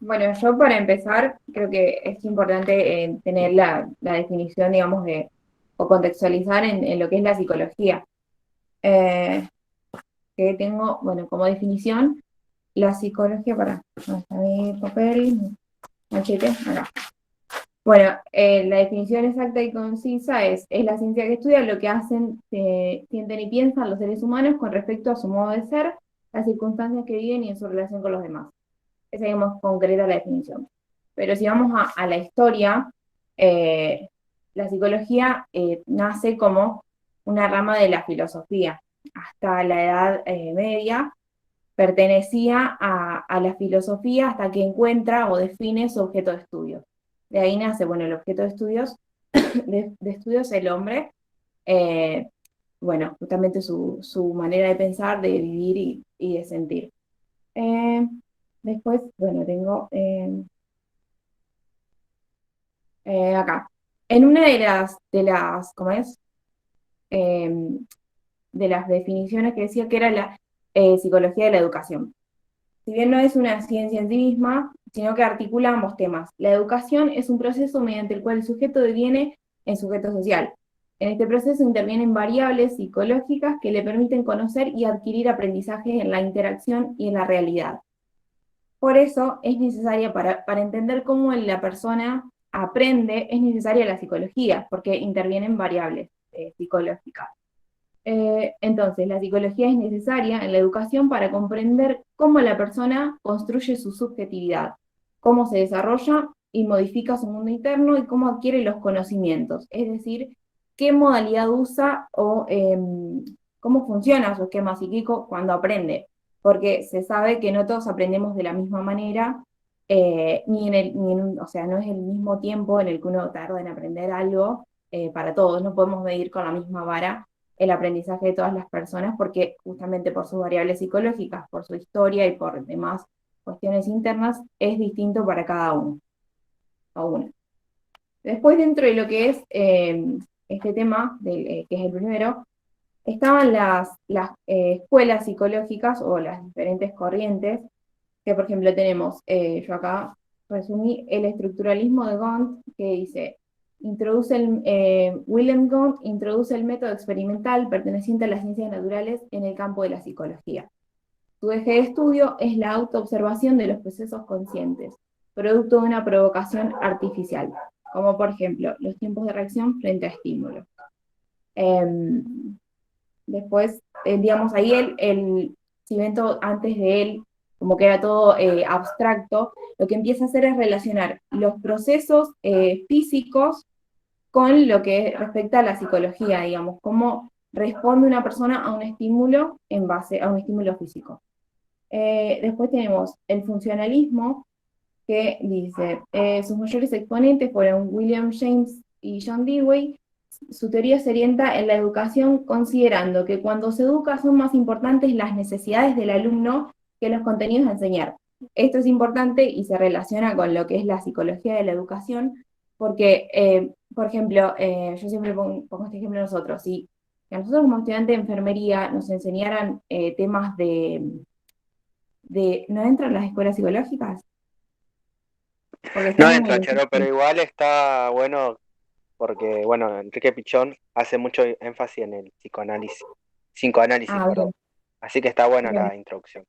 Bueno, yo para empezar, creo que es importante tener la definición, digamos, o contextualizar en lo que es la psicología. Eh, que tengo, bueno, como definición, la psicología, ¿dónde está mi papel? Machete, acá. Bueno, la definición exacta y concisa es la ciencia que estudia lo que hacen, sienten y piensan los seres humanos con respecto a su modo de ser, las circunstancias que viven y en su relación con los demás. Esa, digamos, concreta la definición. Pero si vamos a la historia, eh, la psicología nace como una rama de la filosofía. Hasta la Edad Media pertenecía a la filosofía hasta que encuentra o define su objeto de estudio. De ahí nace, bueno, el objeto de estudios, de estudios el hombre, eh, bueno, justamente su manera de pensar, de vivir y de sentir. Eh, Después, bueno, tengo acá. En una de las, ¿cómo es? Eh, de las definiciones que decía que era la psicología de la educación. Si bien no es una ciencia en sí misma, sino que articula ambos temas. La educación es un proceso mediante el cual el sujeto deviene en sujeto social. En este proceso intervienen variables psicológicas que le permiten conocer y adquirir aprendizaje en la interacción y en la realidad. Por eso es necesaria, para entender cómo la persona aprende, es necesaria la psicología, porque intervienen variables psicológicas. Entonces, la psicología es necesaria en la educación para comprender cómo la persona construye su subjetividad, cómo se desarrolla y modifica su mundo interno y cómo adquiere los conocimientos, es decir, qué modalidad usa o cómo funciona su esquema psíquico cuando aprende, porque se sabe que no todos aprendemos de la misma manera, o sea, no es el mismo tiempo en el que uno tarda en aprender algo para todos, no podemos medir con la misma vara el aprendizaje de todas las personas, porque justamente por sus variables psicológicas, por su historia y por demás cuestiones internas, es distinto para cada uno o una. Después, dentro de lo que es este tema, que es el primero, estaban las escuelas psicológicas o las diferentes corrientes, que por ejemplo tenemos, yo acá resumí el estructuralismo de Gont, que dice, Wilhelm Gont introduce el método experimental perteneciente a las ciencias naturales en el campo de la psicología. Su eje de estudio es la autoobservación de los procesos conscientes, producto de una provocación artificial, como por ejemplo los tiempos de reacción frente a estímulos. Eh, Después, digamos, ahí si ven todo antes de él, como que era todo abstracto, lo que empieza a hacer es relacionar los procesos físicos con lo que respecta a la psicología, digamos, cómo responde una persona a un estímulo en base a un estímulo físico. Después tenemos el funcionalismo, que dice, sus mayores exponentes fueron William James y John Dewey. Su teoría se orienta en la educación considerando que cuando se educa son más importantes las necesidades del alumno que los contenidos a enseñar. Esto es importante y se relaciona con lo que es la psicología de la educación, porque, por ejemplo, yo siempre pongo este ejemplo a nosotros, si a nosotros como estudiantes de enfermería nos enseñaran temas ¿no entran las escuelas psicológicas? Porque No estamos entra, Charo, pero igual está bueno porque, bueno, Enrique Pichón hace mucho énfasis en el psicoanálisis, Ah, perdón. bien, Así que está buena bien. la introducción.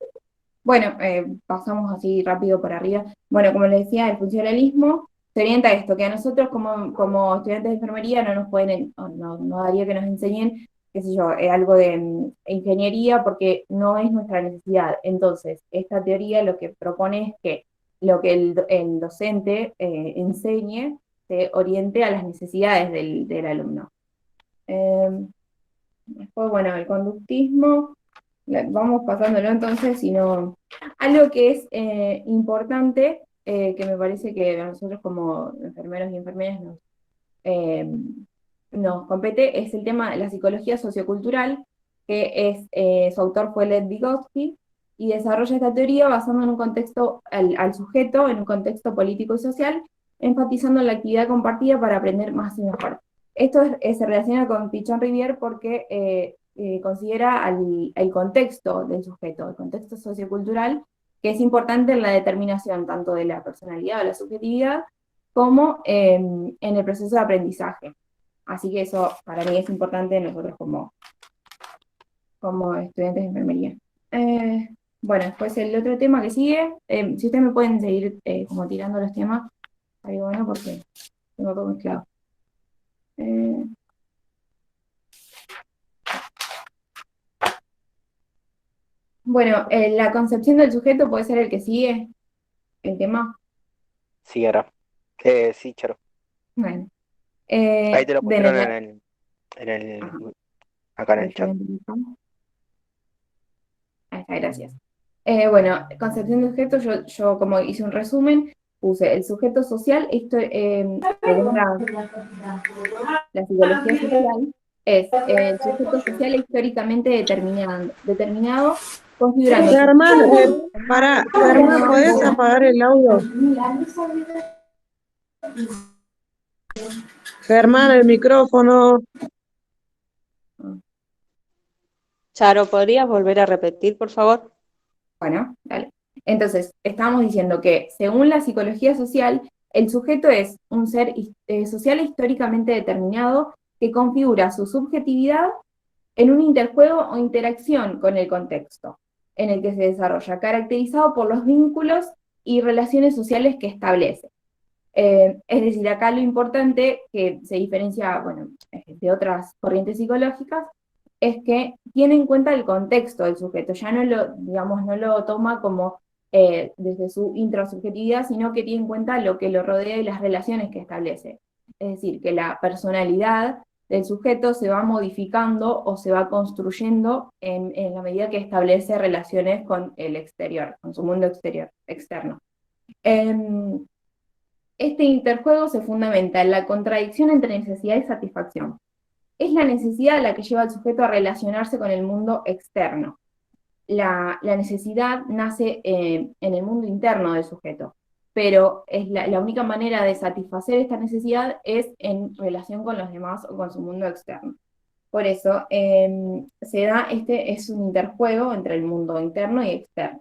Bueno, pasamos así rápido por arriba. Bueno, como les decía, el funcionalismo se orienta a esto, que a nosotros como estudiantes de enfermería no nos pueden, no daría que nos enseñen, qué sé yo, algo de ingeniería porque no es nuestra necesidad. Entonces, esta teoría lo que propone es que lo que el docente enseñe se oriente a las necesidades del alumno. Eh, Después, bueno, el conductismo. Vamos pasándolo entonces, sino algo que es importante, que me parece que a nosotros como enfermeros y enfermeras eh, nos compete, es el tema de la psicología sociocultural, que su autor fue Lev Vygotsky, y desarrolla esta teoría basando en un contexto, al sujeto, en un contexto político y social, enfatizando la actividad compartida para aprender más y mejor. Esto se relaciona con Pichon Rivière porque considera el contexto del sujeto, el contexto sociocultural, que es importante en la determinación tanto de la personalidad o la subjetividad, como en el proceso de aprendizaje. Así que eso para mí es importante nosotros como estudiantes de enfermería. Bueno, después el otro tema que sigue, si ustedes me pueden seguir como tirando los temas, estaría bueno porque tengo todo mezclado. Bueno, la concepción del sujeto puede ser el que sigue el tema. Sí, era. Sí, Charo. Bueno, Ahí te lo bueno, pusieron en el, ajá, acá en lo el estoy chat. viendo. Ahí está, gracias. Bueno, concepción de sujeto, yo como hice un resumen, puse el sujeto social, esto, según la psicología social, es el sujeto social históricamente determinado configurando su... Germán, Germán, ¿podés apagar el audio? Germán, el micrófono. Charo, ¿podrías volver a repetir, por favor? Bueno, dale. Entonces, estamos diciendo que según la psicología social, el sujeto es un ser social históricamente determinado que configura su subjetividad en un interjuego o interacción con el contexto en el que se desarrolla, caracterizado por los vínculos y relaciones sociales que establece. Es decir, acá lo importante que se diferencia, bueno, de otras corrientes psicológicas, es que tiene en cuenta el contexto del sujeto, ya no lo, digamos, no lo toma como desde su intrasubjetividad, sino que tiene en cuenta lo que lo rodea y las relaciones que establece. Es decir, que la personalidad del sujeto se va modificando o se va construyendo en la medida que establece relaciones con el exterior, con su mundo exterior, externo. Este interjuego se fundamenta en la contradicción entre necesidad y satisfacción. Es la necesidad la que lleva al sujeto a relacionarse con el mundo externo. La necesidad nace en el mundo interno del sujeto, pero es la única manera de satisfacer esta necesidad es en relación con los demás o con su mundo externo. Por eso se da es un interjuego entre el mundo interno y externo.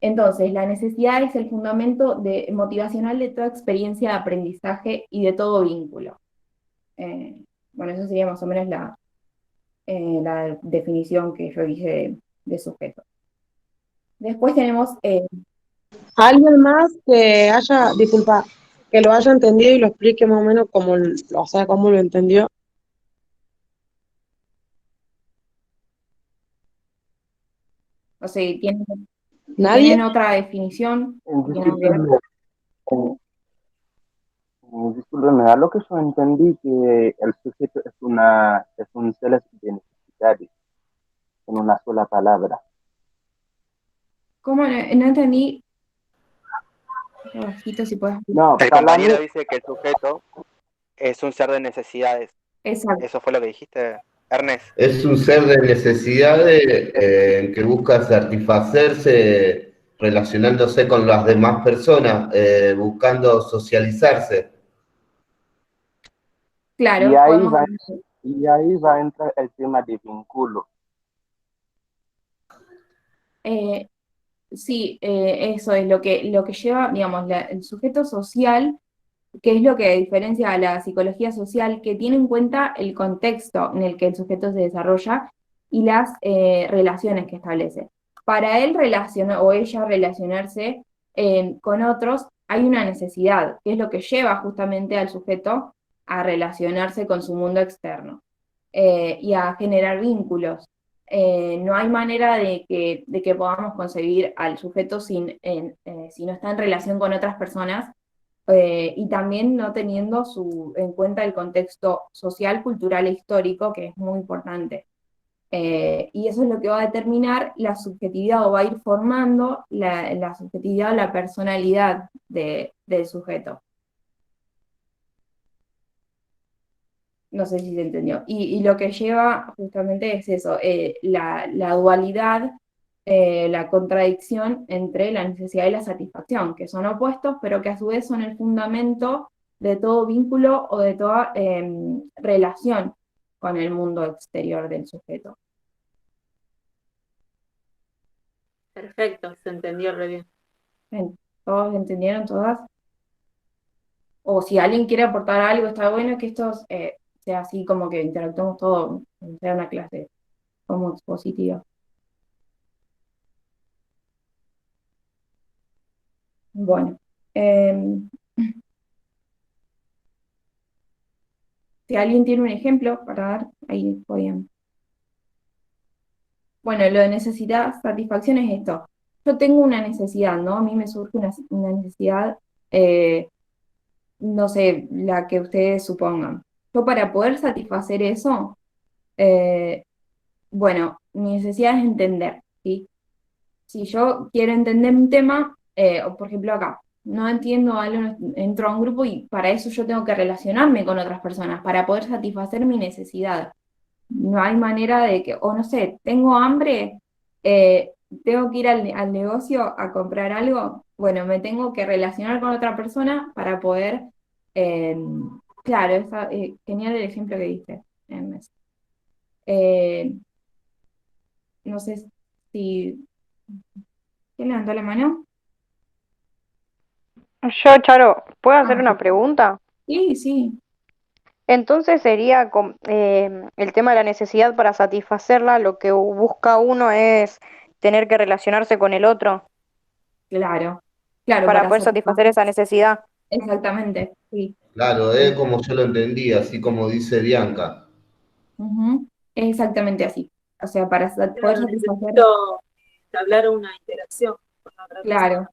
Entonces, la necesidad es el fundamento motivacional de toda experiencia de aprendizaje y de todo vínculo. Bueno, eso sería más o menos la definición que yo hice de sujeto. Después tenemos... ¿Alguien más que haya, disculpa, que lo haya entendido y lo explique más o menos como, o sea, cómo lo entendió? o sea, ¿tienen ¿Nadie? otra definición? Discúlpenme, discúlpenme, a lo que yo entendí que el sujeto es un ser de necesidades, en una sola palabra. ¿Cómo no entendí? Bajito, si puedes. No, El para mí, compañero dice que el sujeto es un ser de necesidades. Exacto. ¿Eso fue lo que dijiste, Ernest? Es un ser de necesidades que busca satisfacerse relacionándose con las demás personas, buscando socializarse. y Claro, ahí podemos... va, y ahí va a entrar el tema de vínculo. Sí, eso es lo que lleva, digamos, el sujeto social, que es lo que diferencia a la psicología social, que tiene en cuenta el contexto en el que el sujeto se desarrolla y las relaciones que establece. Para él relacionar o ella relacionarse con otros, hay una necesidad, que es lo que lleva justamente al sujeto a relacionarse con su mundo externo y a generar vínculos. No hay manera de que podamos concebir al sujeto si no está en relación con otras personas y también no teniendo en cuenta el contexto social, cultural e histórico, que es muy importante. Y eso es lo que va a determinar la subjetividad o va a ir formando la subjetividad o la personalidad del sujeto. No sé si se entendió. Y lo que lleva justamente es eso, la dualidad, la contradicción entre la necesidad y la satisfacción, que son opuestos, pero que a su vez son el fundamento de todo vínculo o de toda relación con el mundo exterior del sujeto. Perfecto, se entendió re bien. ¿Todos entendieron todas? O si alguien quiere aportar algo, está bueno que esto sea así como que interactuemos todos, sea una clase como expositiva. Bueno, si alguien tiene un ejemplo para dar, ahí podían. Bueno, lo de necesidad, satisfacción es esto. Yo tengo una necesidad, ¿no? A mí me surge una necesidad, no sé, la que ustedes supongan. Yo para poder satisfacer eso, eh, bueno, mi necesidad es entender, ¿sí? Si yo quiero entender un tema, o por ejemplo acá, no entiendo algo, entro a un grupo y para eso yo tengo que relacionarme con otras personas, para poder satisfacer mi necesidad. No hay manera de que, o no sé, tengo hambre, eh, tengo que ir al negocio a comprar algo, bueno, me tengo que relacionar con otra persona para poder, eh, claro, genial el ejemplo que diste. Ernest. Eh, no sé si, ¿quién levantó la mano? Yo, Charo, ¿puedo hacer Ah, una pregunta? sí, sí, Entonces sería el tema de la necesidad para satisfacerla, lo que busca uno es tener que relacionarse con el otro claro, claro, para para poder satisfacer satisfacer, esa necesidad. exactamente, sí. Claro, es como yo lo entendí, así como dice Bianca. Ujú, es exactamente así. O sea, para poder Claro, satisfacer, necesito entablar una interacción con la otra persona claro,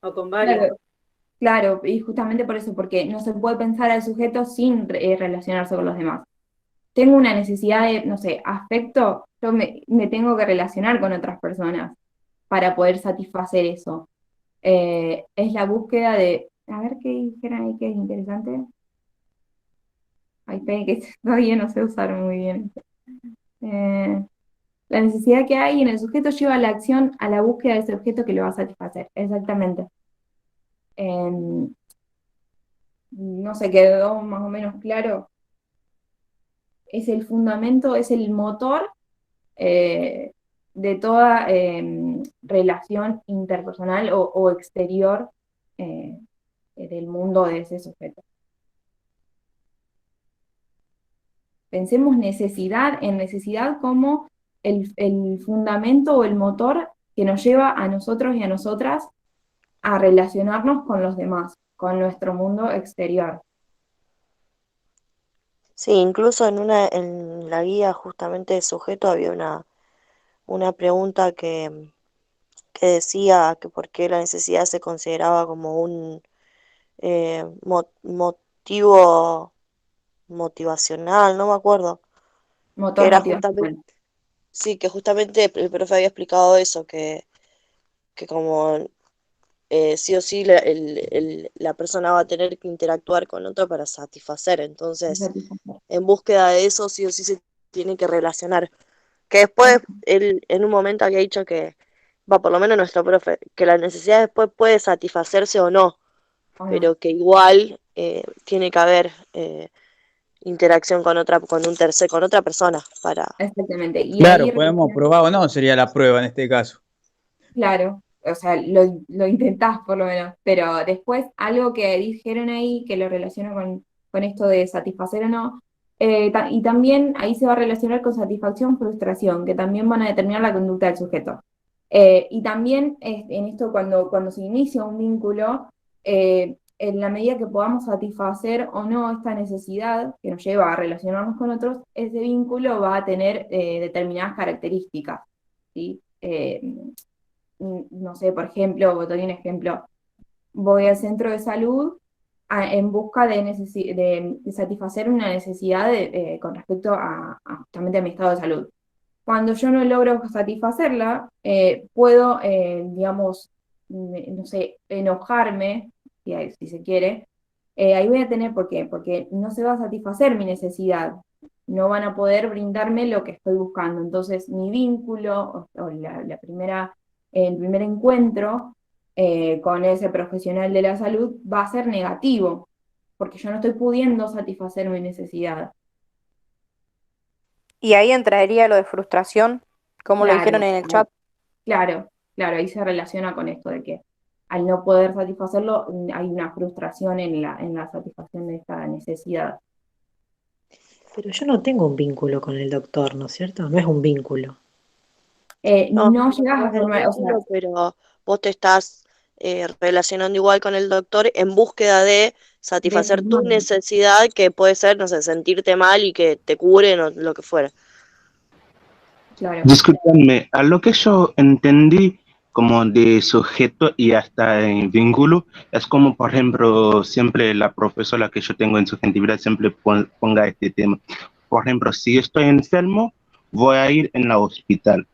o con varias. claro, claro, y justamente por eso, porque no se puede pensar al sujeto sin relacionarse con los demás. Tengo una necesidad de, no sé, afecto, yo me tengo que relacionar con otras personas para poder satisfacer eso. Es la búsqueda de, a ver qué dijeron ahí que es interesante. Ay, esperen que todavía no sé usar muy bien. Eh, la necesidad que hay en el sujeto lleva a la acción a la búsqueda de ese objeto que lo va a satisfacer. Exactamente. No sé, quedó más o menos claro. Es el fundamento, es el motor eh, de toda relación interpersonal o exterior eh, del mundo de ese sujeto. Pensemos necesidad en necesidad como el fundamento o el motor que nos lleva a nosotros y a nosotras a relacionarnos con los demás, con nuestro mundo exterior. Sí, incluso en la guía justamente de sujeto había una pregunta que decía que por qué la necesidad se consideraba como un motivo motivacional, no me acuerdo, que Motor era justamente, motivacional. sí, que justamente el profe había explicado eso, que como sí o sí la persona va a tener que interactuar con otra para satisfacer, entonces Satisfacer. en búsqueda de eso sí o sí se tiene que relacionar. Que después él en un momento había dicho que, va, por lo menos nuestro profe, que la necesidad después puede satisfacerse o no, ¿O no? pero que igual tiene que haber interacción con un tercer, con otra persona para. Exactamente. Y ahí Claro, podemos probar o no, sería la prueba en este caso. claro, o sea, lo intentás por lo menos, pero después algo que dijeron ahí, que lo relaciono con esto de satisfacer o no, y también ahí se va a relacionar con satisfacción, frustración, que también van a determinar la conducta del sujeto. Y también en esto, cuando se inicia un vínculo, en la medida que podamos satisfacer o no esta necesidad que nos lleva a relacionarnos con otros, ese vínculo va a tener determinadas características, ¿sí? No sé, por ejemplo, te doy un ejemplo, voy al centro de salud en busca de satisfacer una necesidad con respecto justamente a mi estado de salud. Cuando yo no logro satisfacerla, puedo, digamos, no sé, enojarme, si se quiere. Ahí voy a tener, ¿por qué? Porque no se va a satisfacer mi necesidad, no van a poder brindarme lo que estoy buscando. Entonces, mi vínculo o el primer encuentro con ese profesional de la salud va a ser negativo, porque yo no estoy pudiendo satisfacer mi necesidad. Y ahí entraría lo de frustración, como lo dijeron Claro, en el chat. claro. claro, ahí se relaciona con esto de que al no poder satisfacerlo hay una frustración en la satisfacción de esta necesidad. Pero yo no tengo un vínculo con el doctor, ¿no es cierto? No es un vínculo. No, No no llegas a tenés el formar, o sea, vínculo, pero vos te estás relacionando igual con el doctor en búsqueda de de satisfacer tu formarlo. necesidad, que puede ser, no sé, sentirte mal y que te curen o lo que fuera. Claro. Discúlpenme, a lo que yo entendí como de sujeto y hasta en vínculo, es como, por ejemplo, siempre la profesora que yo tengo en subjetividad siempre ponga este tema. Por ejemplo, si estoy enfermo, voy a ir en la hospital.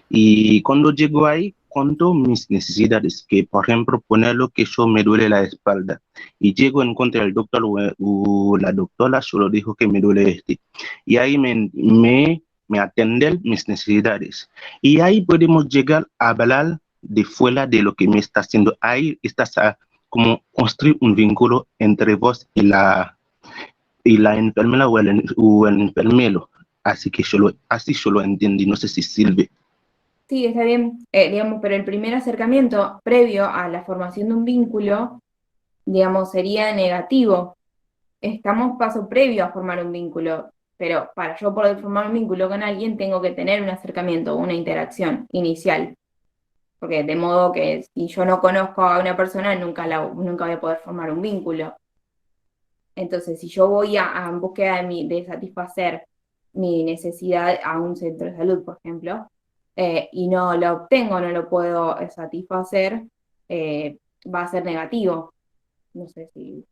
Y cuando llego ahí, cuento mis necesidades, que por ejemplo, ponerlo que yo me duele la espalda. Y llego en contra del doctor o la doctora solo dijo que me duele este. Y ahí me atender mis necesidades. Y ahí podemos llegar a hablar de fuera de lo que me está haciendo. Ahí estás a como construir un vínculo entre vos y la enfermera o el enfermero. Así que así yo lo entendí. No sé si sirve. Sí, está bien, digamos, pero el primer acercamiento previo a la formación de un vínculo, digamos, sería negativo. Estamos paso previo a formar un vínculo, pero para yo poder formar un vínculo con alguien tengo que tener un acercamiento, una interacción inicial, porque de modo que si yo no conozco a una persona nunca voy a poder formar un vínculo. Entonces, si yo voy en búsqueda de satisfacer mi necesidad a un centro de salud, por ejemplo, y no lo obtengo, no lo puedo satisfacer, va a ser negativo. No sé si...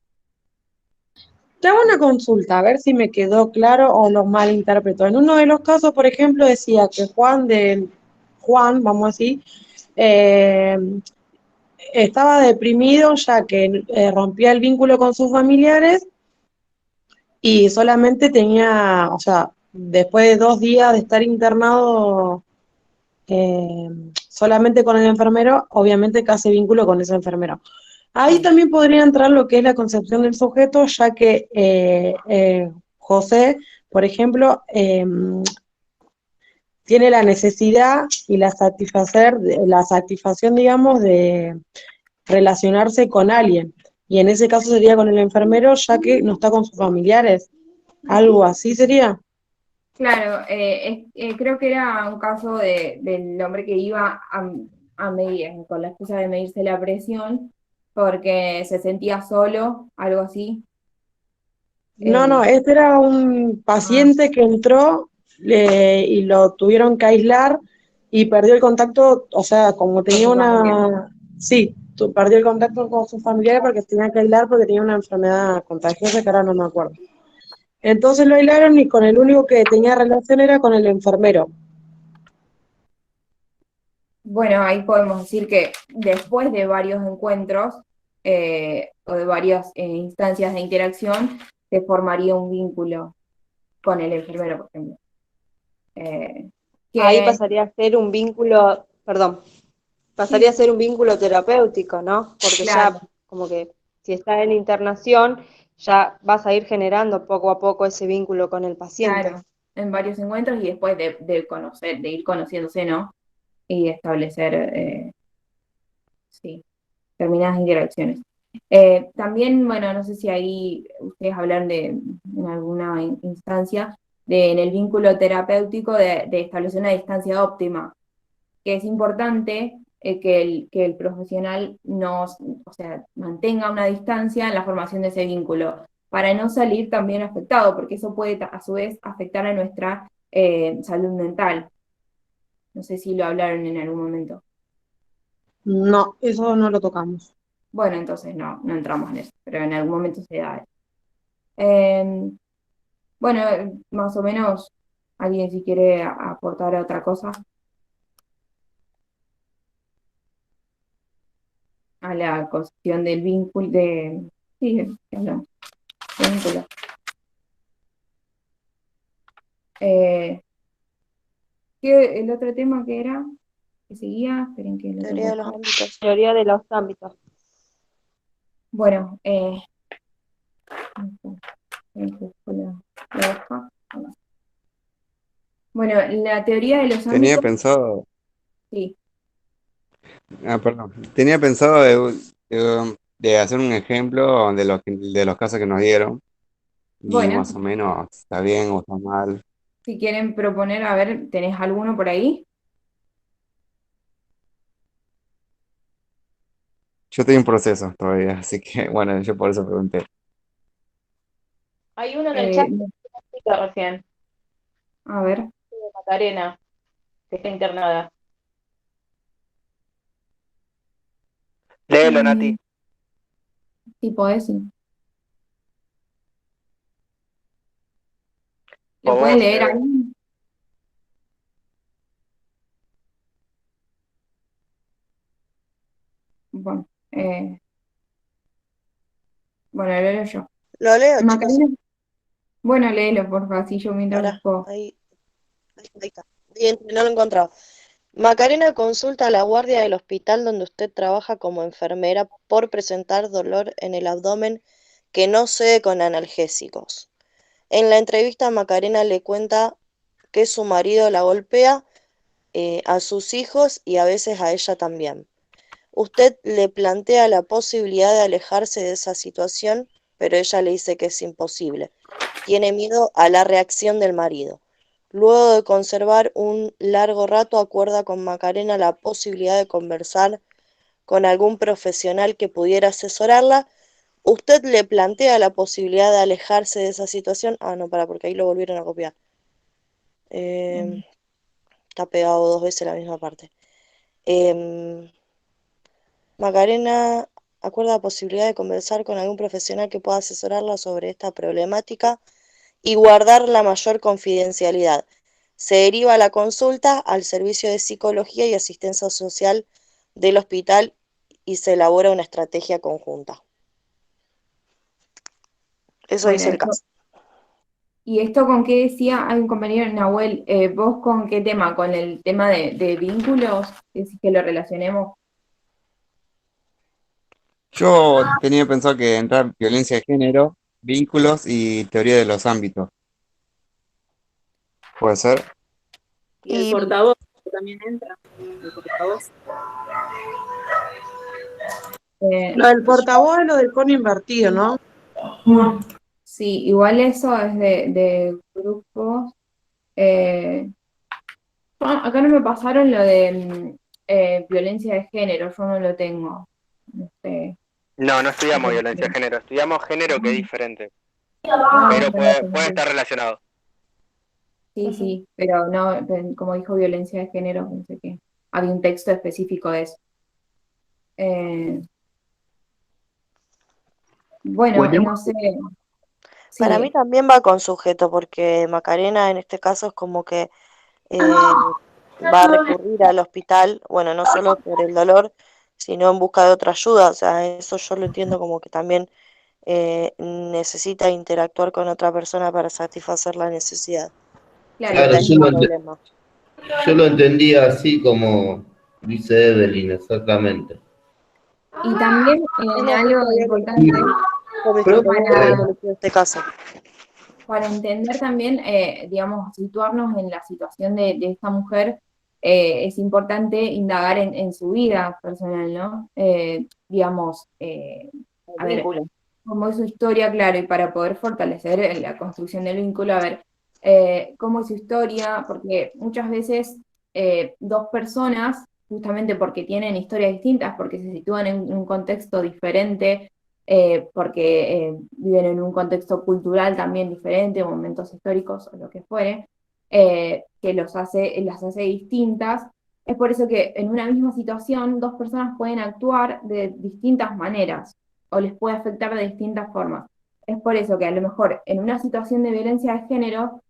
Te hago una consulta, a ver si me quedó claro o lo malinterpreto. En uno de los casos, por ejemplo, decía que Juan, vamos a decir, eh, estaba deprimido ya que rompía el vínculo con sus familiares y solamente tenía, o sea, después de 2 días de estar internado eh, solamente con el enfermero, obviamente que hace vínculo con ese enfermero. Ahí también podría entrar lo que es la concepción del sujeto, ya que José, por ejemplo, tiene la necesidad y la satisfacción, digamos, de relacionarse con alguien. Y en ese caso sería con el enfermero, ya que no está con sus familiares. Algo así sería. Claro, creo que era un caso del hombre que iba a medir, con la excusa de medirse la presión, porque se sentía solo, algo así. No, este era un paciente que entró y lo tuvieron que aislar y perdió el contacto, o sea, como tenía sí, perdió el contacto con sus familiares porque tenía que aislar porque tenía una enfermedad contagiosa que ahora no me acuerdo. Entonces lo aislaron y con el único que tenía relación era con el enfermero. Bueno, ahí podemos decir que después de varios encuentros o de varias instancias de interacción, se formaría un vínculo con el enfermero, por ejemplo. Ahí Que, pasaría a ser un vínculo, perdón, pasaría a ser un vínculo terapéutico, ¿no? Porque claro, ya como que si estás en internación, ya vas a ir generando poco a poco ese vínculo con el paciente. claro, en varios encuentros y después de ir conociéndose, ¿no? Y establecer, sí, determinadas interacciones. También, bueno, no sé si ahí ustedes hablan en alguna instancia, en el vínculo terapéutico de establecer una distancia óptima, que es importante que el profesional o sea, mantenga una distancia en la formación de ese vínculo, para no salir también afectado, porque eso puede a su vez afectar a nuestra salud mental. No sé si lo hablaron en algún momento. No, eso no lo tocamos. Bueno, entonces no entramos en eso, pero en algún momento se da. Bueno, más o menos, alguien si quiere aportar otra cosa a la cuestión del vínculo, sí, ¿qué hablamos? De vínculo. El otro tema que era, que seguía, esperen que lo Teoría de tengo los acá. ámbitos. Teoría de los ámbitos. Bueno, la hoja. Bueno, la teoría de los Tenía ámbitos, pensado, sí, Perdón. Tenía pensado de hacer un ejemplo de los casos que nos dieron y Bueno, más o menos está bien o está mal. si quieren proponer, a ver, ¿tenés alguno por ahí? Yo estoy en proceso todavía, así que bueno, yo por eso pregunté. Hay uno en el chat Eh, que explica recién, a ver, de Macarena, que está internada. Léelo, mm, Nati. sí, podés, sí. O ¿Lo pueden vos, leer Eve. ahí? Bueno, bueno, lo leo yo. Lo leo, chicos. Macarena, bueno, léelo, por favor, así yo mientras Ahora, busco. ahí está. Bien, no lo he encontrado. Macarena consulta a la guardia del hospital donde usted trabaja como enfermera por presentar dolor en el abdomen que no cede con analgésicos. En la entrevista, Macarena le cuenta que su marido la golpea, a sus hijos y a veces a ella también. Usted le plantea la posibilidad de alejarse de esa situación, pero ella le dice que es imposible. Tiene miedo a la reacción del marido. Luego de conservar un largo rato, acuerda con Macarena la posibilidad de conversar con algún profesional que pudiera asesorarla. Usted le plantea la posibilidad de alejarse de esa situación. Ah, no, porque ahí lo volvieron a copiar. Está pegado dos veces la misma parte. Em, Macarena acuerda la posibilidad de conversar con algún profesional que pueda asesorarla sobre esta problemática y guardar la mayor confidencialidad. Se deriva la consulta al servicio de psicología y asistencia social del hospital y se elabora una estrategia conjunta. Eso Bueno, dice el caso. ¿y esto con qué decía? Hay un compañero, Nahuel, ¿vos con qué tema? ¿Con el tema de vínculos? ¿Decís que lo relacionemos? Yo tenía pensado que entrar violencia de género, vínculos y teoría de los ámbitos. ¿Puede ser? Y el portavoz también entra. El portavoz. Lo del portavoz es lo del cono invertido, ¿no? Sí, igual eso es de grupos. Acá no me pasaron lo de violencia de género, yo no lo tengo. No sé. No, no estudiamos violencia de género, estudiamos género que es diferente. Ah, Pero está puede estar relacionado. sí, sí, pero no, como dijo violencia de género, pensé que había un texto específico de eso. Eh, bueno, no sé. Para mí Sí, también va con sujeto, porque Macarena en este caso es como que eh, va a recurrir al hospital, bueno, no solo por el dolor, sino en busca de otra ayuda. O sea, eso yo lo entiendo como que también necesita interactuar con otra persona para satisfacer la necesidad. claro, Claro, Frente a y, este problema. yo lo entendía así como dice Evelyn, exactamente. y también Es más, algo justo había importante con mis Pero, compañeros para, habíamos elegido este caso. para entender también, digamos, situarnos en la situación de esta mujer, es importante indagar en su vida personal, ¿no? Digamos, a ver, Vínculo. cómo es su historia, claro, y para poder fortalecer la construcción del vínculo, a ver, cómo es su historia, porque muchas veces dos personas, justamente porque tienen historias distintas, porque se sitúan en un contexto diferente, porque viven en un contexto cultural también diferente, momentos históricos o lo que fuere, que las hace distintas. Es por eso que en una misma situación dos personas pueden actuar de distintas maneras o les puede afectar de distintas formas. Es por eso que a lo mejor en una situación de violencia de género,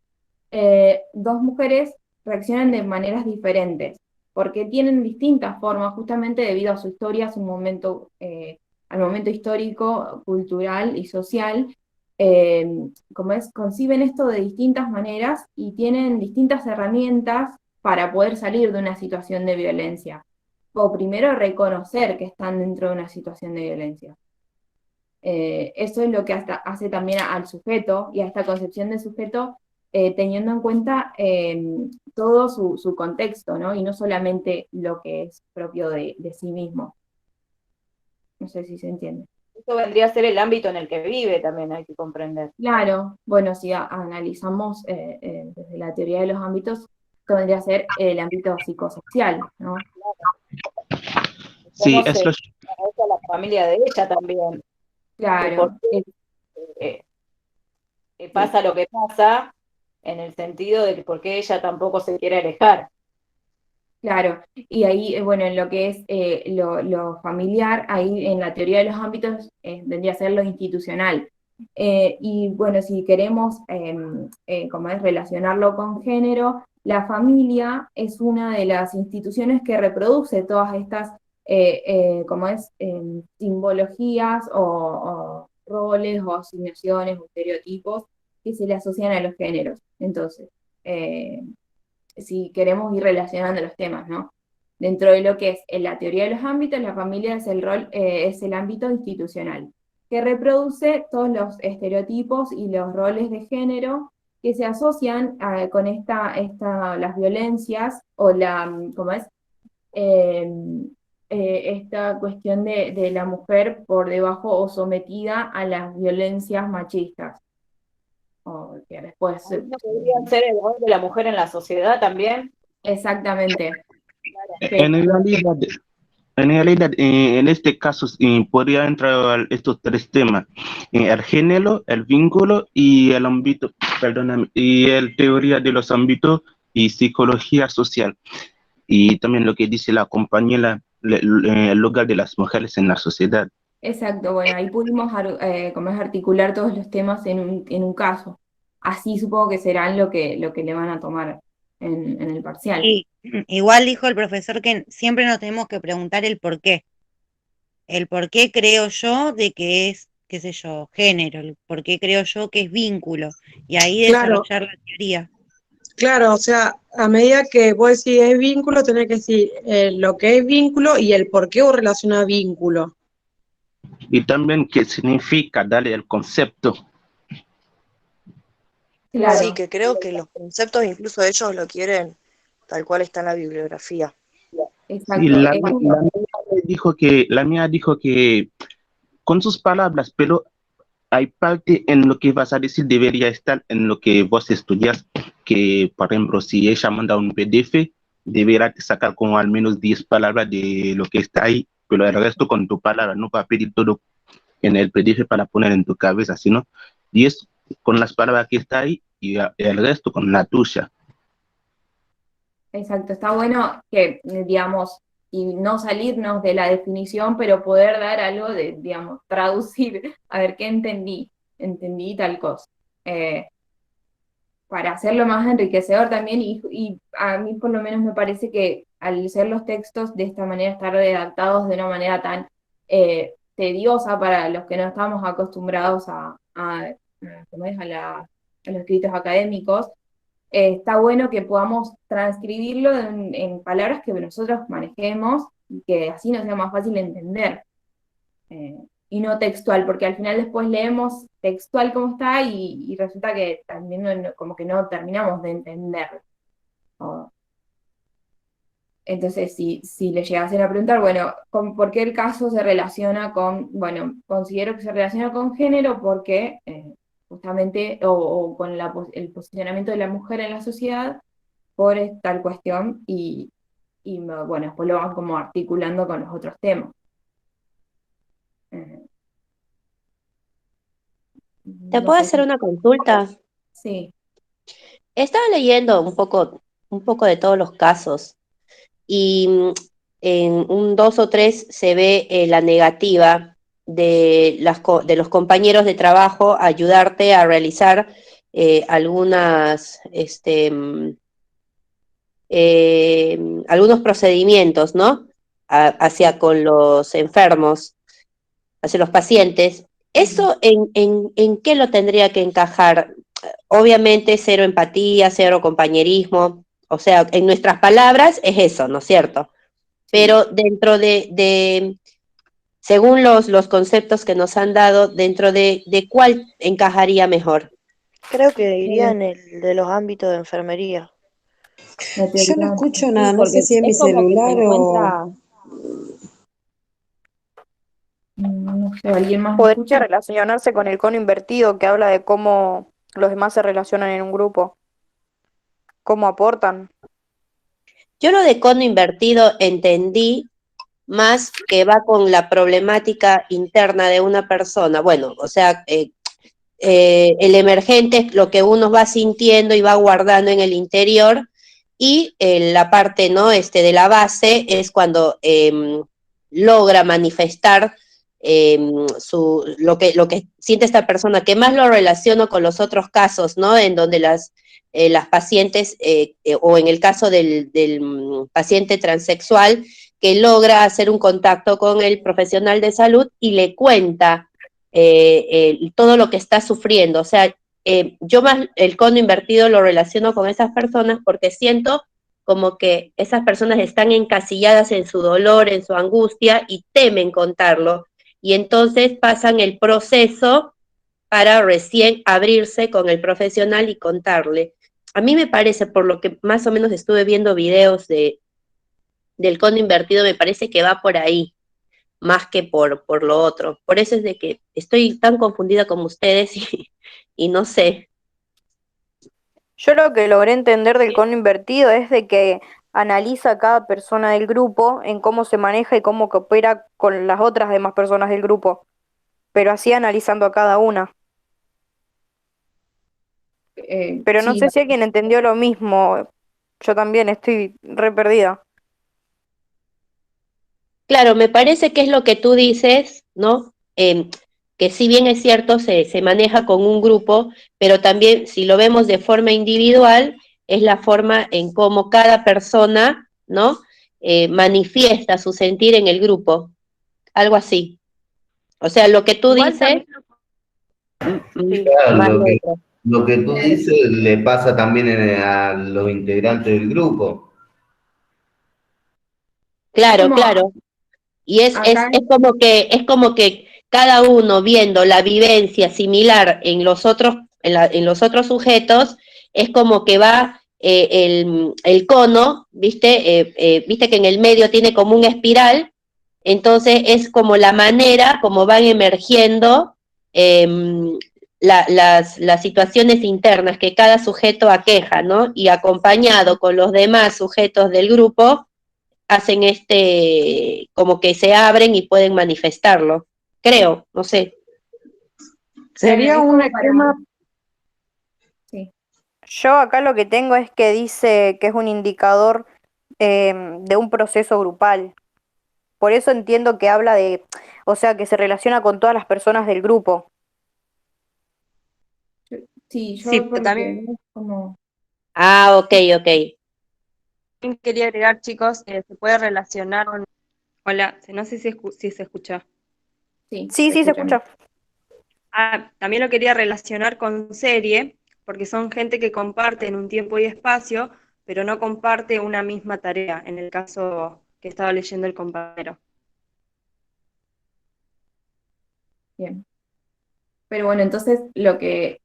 dos mujeres reaccionan de maneras diferentes, porque tienen distintas formas, justamente debido a su historia, a su momento, al momento histórico, cultural y social, como es, conciben esto de distintas maneras y tienen distintas herramientas para poder salir de una situación de violencia. O primero reconocer que están dentro de una situación de violencia. Eso es lo que hace también al sujeto y a esta concepción de sujeto teniendo en cuenta todo su contexto, ¿no? Y no solamente lo que es propio de sí mismo. No sé si se entiende. Esto vendría a ser el ámbito en el que vive también, hay que comprender. Claro, bueno, si analizamos desde la teoría de los ámbitos, esto vendría a ser el ámbito psicosocial, ¿no? Sí, ¿Cómo es se lo, maneja la familia de ella también? Claro, Pasa lo que pasa, en el sentido de que por qué ella tampoco se quiere alejar. claro. Y ahí, bueno, en lo que es lo familiar, ahí en la teoría de los ámbitos vendría a ser lo institucional. Y bueno, si queremos, como es relacionarlo con género, la familia es una de las instituciones que reproduce todas estas, como es, simbologías o roles o asignaciones o estereotipos que se le asocian a los géneros. Entonces, si queremos ir relacionando los temas, ¿no? Dentro de lo que es en la teoría de los ámbitos, la familia es es el ámbito institucional, que reproduce todos los estereotipos y los roles de género que se asocian con las violencias o ¿cómo es? Esta cuestión de la mujer por debajo o sometida a las violencias machistas. O que después... ¿No podría ser el rol de la mujer en la sociedad también? Exactamente. en realidad, en este caso, podría entrar estos tres temas: el género, el vínculo y el ámbito, perdóname, y el teoría de los ámbitos y psicología social. Y también lo que dice la compañera, el lugar de las mujeres en la sociedad. Exacto, bueno, ahí pudimos como es articular todos los temas en un caso. Así supongo que serán lo que le van a tomar en el parcial. Y igual dijo el profesor que siempre nos tenemos que preguntar el por qué. El por qué creo yo de que es, qué sé yo, género, el por qué creo yo que es vínculo. Y ahí Claro, desarrollar la teoría. claro, o sea, a medida que vos decís es vínculo, tenés que decir lo que es vínculo y el por qué vos relacionás vínculo. Y también qué significa darle el concepto. Claro. Sí, que creo que los conceptos incluso ellos lo quieren tal cual está en la bibliografía. Exacto. Sí, la mía dijo que con sus palabras, pero hay parte en lo que vas a decir debería estar en lo que vos estudias, que por ejemplo, si ella manda un PDF, deberá sacar como al menos 10 palabras de lo que está ahí, pero el resto con tu palabra, no va a pedir todo en el PDF para poner en tu cabeza, sino 10 con las palabras que está ahí y el resto con la tuya. Exacto, está bueno que, digamos, y no salirnos de la definición, pero poder dar algo de, digamos, traducir, a ver qué entendí tal cosa. Para hacerlo más enriquecedor también, y a mí por lo menos me parece que al ser los textos de esta manera, estar redactados de una manera tan tediosa para los que no estamos acostumbrados ¿cómo es? A los escritos académicos, está bueno que podamos transcribirlo en palabras que nosotros manejemos y que así nos sea más fácil entender. Y no textual, porque al final después leemos textual como está y resulta que también como que no terminamos de entender. Entonces, si le llegasen a preguntar, bueno, ¿por qué el caso se relaciona bueno, considero que se relaciona con género porque justamente, o con el posicionamiento de la mujer en la sociedad por tal cuestión y bueno, después lo van como articulando con los otros temas. ¿Te puedo hacer una consulta? Sí. Estaba leyendo un poco de todos los casos y en un 2 o 3 se ve la negativa de los compañeros de trabajo a ayudarte a realizar algunos procedimientos, ¿no? Hacia con los enfermos, hacia los pacientes. ¿Eso en qué lo tendría que encajar? Obviamente cero empatía, cero compañerismo, o sea, en nuestras palabras es eso, ¿no es cierto? Pero dentro según los conceptos que nos han dado, dentro de cuál encajaría mejor. Creo que iría en el de los ámbitos de enfermería. La Yo teoría no de escucho sí, nada, no sé porque si es mi es como que se celular o... encuentra, no sé, ¿alguien más me Podría escucha? relacionarse con el cono invertido que habla de cómo los demás se relacionan en un grupo, cómo aportan. Yo lo de cono invertido entendí más que va con la problemática interna de una persona. Bueno, o sea, el emergente es lo que uno va sintiendo y va guardando en el interior, y la parte, ¿no? De la base es cuando logra manifestar lo que siente esta persona, que más lo relaciono con los otros casos, ¿no? En donde las pacientes, o en el caso del paciente transexual, que logra hacer un contacto con el profesional de salud y le cuenta todo lo que está sufriendo. O sea, yo más el cono invertido lo relaciono con esas personas porque siento como que esas personas están encasilladas en su dolor, en su angustia y temen contarlo. Y entonces pasan el proceso para recién abrirse con el profesional y contarle. A mí me parece, por lo que más o menos estuve viendo videos del cono invertido, me parece que va por ahí más que por lo otro. Por eso es de que estoy tan confundida como ustedes y no sé. Yo lo que logré entender del cono invertido es de que analiza a cada persona del grupo en cómo se maneja y cómo coopera con las otras demás personas del grupo, pero así analizando a cada una. Pero no Sí, sé si alguien entendió lo mismo. Yo también estoy re perdida. Claro, me parece que es lo que tú dices, ¿no? Que si bien es cierto, se maneja con un grupo, pero también si lo vemos de forma individual, es la forma en cómo cada persona, ¿no? Manifiesta su sentir en el grupo, algo así. O sea, lo que tú Igual dices, también, sí. Claro, más lo otro. lo que tú dices le pasa también a los integrantes del grupo. Claro, como claro. Y acá, es como que cada uno viendo la vivencia similar en en los otros sujetos, es como que va el cono, ¿viste? Viste que en el medio tiene como una espiral, entonces es como la manera como van emergiendo las situaciones internas que cada sujeto aqueja, ¿no? Y acompañado con los demás sujetos del grupo, hacen como que se abren y pueden manifestarlo. Creo, no sé. claro, Sería es un como para, esquema, sí. Yo acá lo que tengo es que dice que es un indicador de un proceso grupal. Por eso entiendo que habla de, o sea, que se relaciona con todas las personas del grupo. Sí, Sí, yo por pero lo que también veo es como, Ah, ok, ok. quería agregar, chicos, se puede relacionar con... Hola, no sé si se escucha. sí, Sí, se sí, se escucha bien. escucha. Ah, también lo quería relacionar con serie, porque son gente que comparten un tiempo y espacio, pero no comparte una misma tarea, en el caso que estaba leyendo el compañero. Bien. Pero bueno, entonces lo que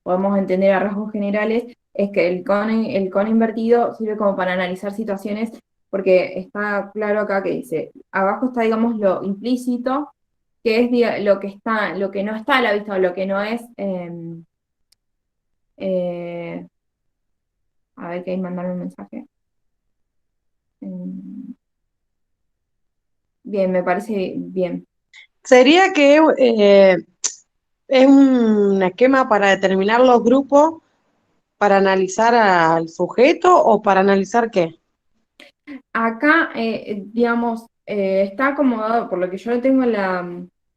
podemos entender a rasgos generales es que el cono invertido sirve como para analizar situaciones, porque está claro acá que dice, abajo está, digamos, lo implícito, que es lo que está, lo que no está a la vista o lo que no es, eh, a ver que ahí mandarme un mensaje. Em, Bien, me parece bien. sería que es un esquema para determinar los grupos, para analizar al sujeto o para analizar qué. Acá, digamos, está acomodado, por lo que yo lo tengo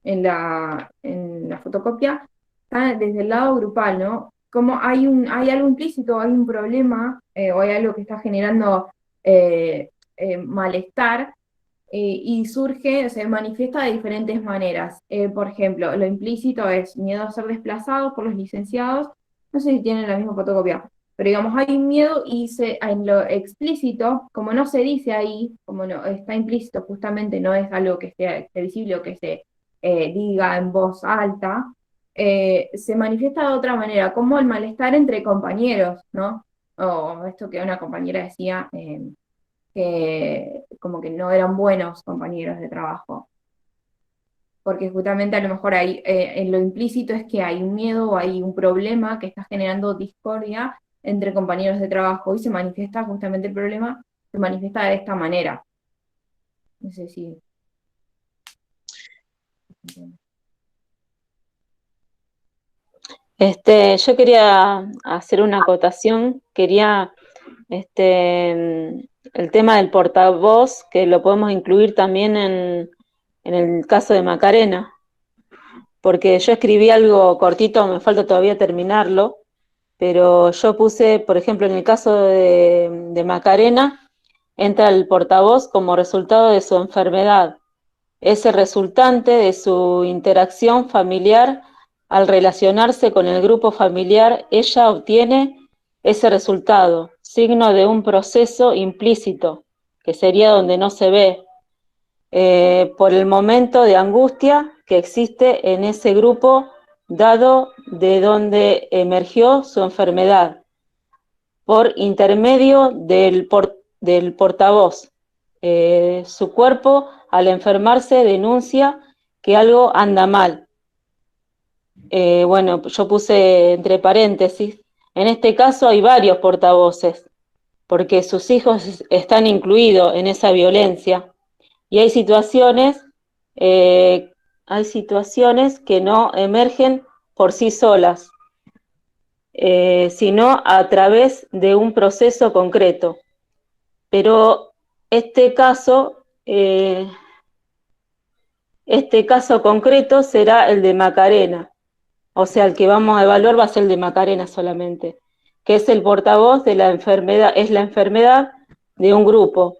en la fotocopia, está desde el lado grupal, ¿no? Como hay algo implícito, hay un problema, o hay algo que está generando malestar, y surge, se manifiesta de diferentes maneras. Por ejemplo, lo implícito es miedo a ser desplazados por los licenciados, no sé si tienen la misma fotocopia, pero digamos, hay un miedo y en lo explícito, como no se dice ahí, como no está implícito, justamente no es algo que esté visible o que se diga en voz alta, se manifiesta de otra manera, como el malestar entre compañeros, ¿no? O esto que una compañera decía, que como que no eran buenos compañeros de trabajo. Porque justamente a lo mejor hay, en lo implícito es que hay un miedo o hay un problema que está generando discordia entre compañeros de trabajo y se manifiesta justamente el problema, se manifiesta de esta manera. No sé si... Yo quería hacer una acotación, quería el tema del portavoz, que lo podemos incluir también en el caso de Macarena, porque yo escribí algo cortito, me falta todavía terminarlo, pero yo puse, por ejemplo, en el caso de Macarena, entra el portavoz como resultado de su enfermedad. Es el resultante de su interacción familiar. Al relacionarse con el grupo familiar, ella obtiene ese resultado, signo de un proceso implícito, que sería donde no se ve, por el momento de angustia que existe en ese grupo, dado de donde emergió su enfermedad, por intermedio del portavoz. Su cuerpo, al enfermarse, denuncia que algo anda mal. Bueno, yo puse entre paréntesis, en este caso hay varios portavoces, porque sus hijos están incluidos en esa violencia, y hay situaciones que no emergen por sí solas, sino a través de un proceso concreto. Pero este caso concreto será el de Macarena, o sea, el que vamos a evaluar va a ser el de Macarena solamente, que es el portavoz de la enfermedad, es la enfermedad de un grupo.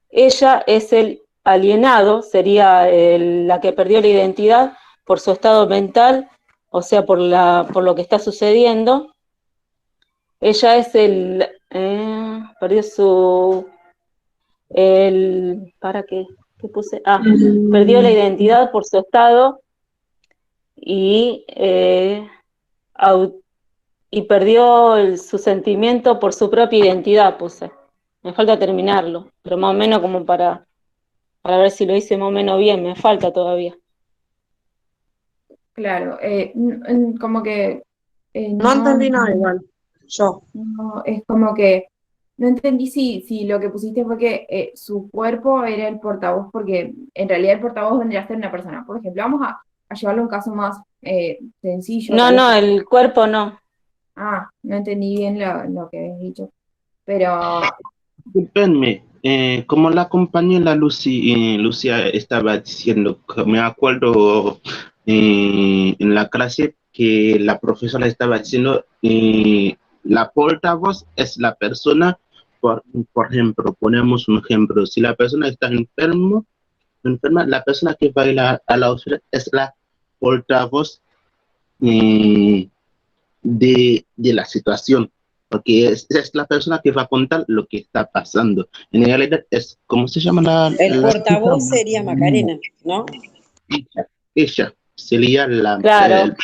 Ella es el alienado, sería la que perdió la identidad por su estado mental, o sea, por lo que está sucediendo. Ella es perdió ¿para qué? ¿Qué puse? Perdió la identidad por su estado y perdió su sentimiento por su propia identidad, puse. Me falta terminarlo, pero más o menos como para ver si lo hice más o menos bien, me falta todavía. Claro, como que No entendí nada igual, yo. no, es como que no entendí si lo que pusiste fue que su cuerpo era el portavoz, porque en realidad el portavoz vendría a ser una persona. Por ejemplo, vamos a llevarlo a un caso más sencillo. tal No, vez. el cuerpo no. No entendí bien lo que habías dicho. Pero Disculpenme, como la compañera Lucia estaba diciendo, que me acuerdo en la clase que la profesora estaba diciendo, la portavoz es la persona, por ejemplo, ponemos un ejemplo, si la persona está enferma, la persona que va a ir a la hospital es la portavoz de la situación, porque es la persona que va a contar lo que está pasando. En realidad es, ¿cómo se llama El portavoz sería Macarena, ¿no? Ella sería Claro.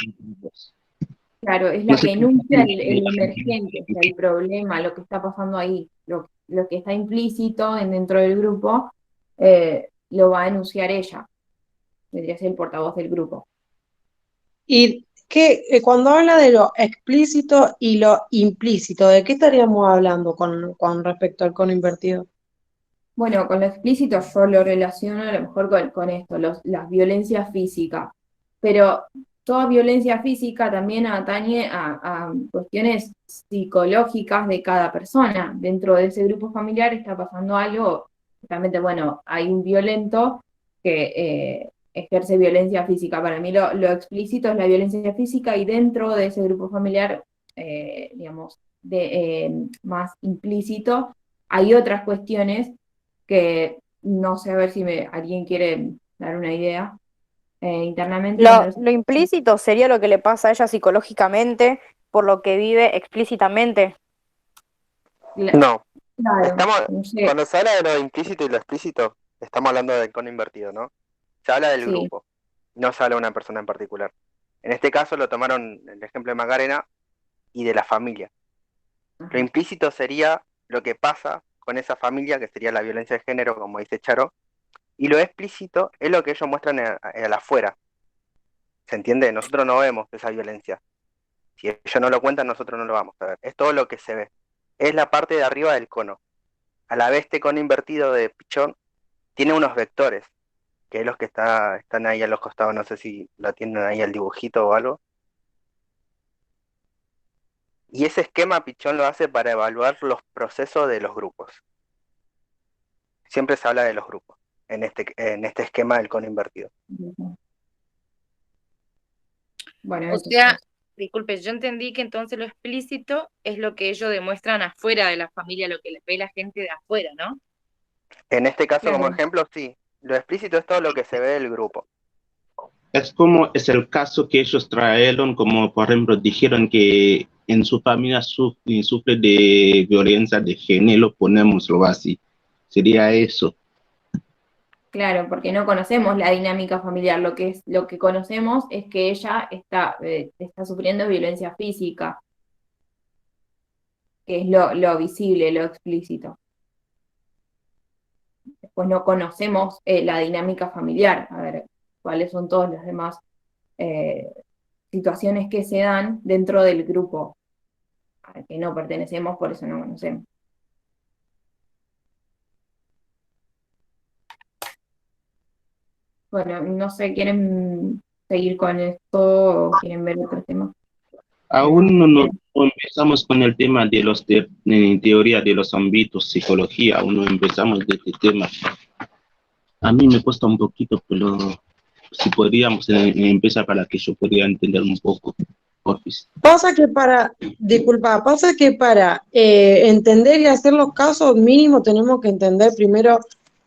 claro, es No la sé que qué- enuncia el emergente, o sea, el problema, lo que está pasando ahí, lo que está implícito dentro del grupo, lo va a enunciar ella. Vendría a ser el portavoz del grupo. Y cuando habla de lo explícito y lo implícito, ¿de qué estaríamos hablando con respecto al cono invertido? Bueno, con lo explícito yo lo relaciono a lo mejor con esto, las violencias físicas, pero toda violencia física también atañe a cuestiones psicológicas de cada persona. Dentro de ese grupo familiar está pasando algo, justamente, bueno, hay un violento que ejerce violencia física. Para mí lo explícito es la violencia física y dentro de ese grupo familiar, digamos, más implícito, hay otras cuestiones que no sé, a ver si alguien quiere dar una idea internamente. Lo implícito sería lo que le pasa a ella psicológicamente por lo que vive explícitamente. No. Claro, Cuando se habla de lo implícito y lo explícito, estamos hablando del cono invertido, ¿no? Se habla del Sí. grupo, no se habla de una persona en particular. En este caso lo tomaron el ejemplo de Macarena y de la familia. Lo implícito sería lo que pasa con esa familia, que sería la violencia de género, como dice Charo, y lo explícito es lo que ellos muestran al afuera. ¿Se entiende? Nosotros no vemos esa violencia. Si ellos no lo cuentan, nosotros no lo vamos a ver. Es todo lo que se ve. Es la parte de arriba del cono. A la vez, este cono invertido de Pichón tiene unos vectores, que es los que están ahí a los costados. No sé si lo tienen ahí el dibujito o algo. Y ese esquema Pichón lo hace para evaluar los procesos de los grupos. Siempre se habla de los grupos en este esquema del cono invertido. Bueno, O sea, disculpe, yo entendí que entonces lo explícito es lo que ellos demuestran afuera de la familia, lo que les ve la gente de afuera, ¿no? En este caso, como claro. ejemplo, sí. Lo explícito es todo lo que se ve del grupo. Es como es el caso que ellos trajeron, como por ejemplo dijeron que en su familia sufre de violencia de género, ponémoslo así. Sería eso. Claro, porque no conocemos la dinámica familiar, lo que conocemos es que ella está sufriendo violencia física, que es lo visible, lo explícito. Después no conocemos la dinámica familiar, a ver, cuáles son todas las demás situaciones que se dan dentro del grupo al que no pertenecemos, por eso no conocemos. Bueno, no sé, ¿quieren seguir con esto o quieren ver otro tema? Aún no empezamos con el tema de teoría de los ámbitos, psicología, aún no empezamos de este tema. A mí me cuesta un poquito, pero si podríamos empezar para que yo pudiera entender un poco. Porfis. Pasa que para entender y hacer los casos mínimo tenemos que entender primero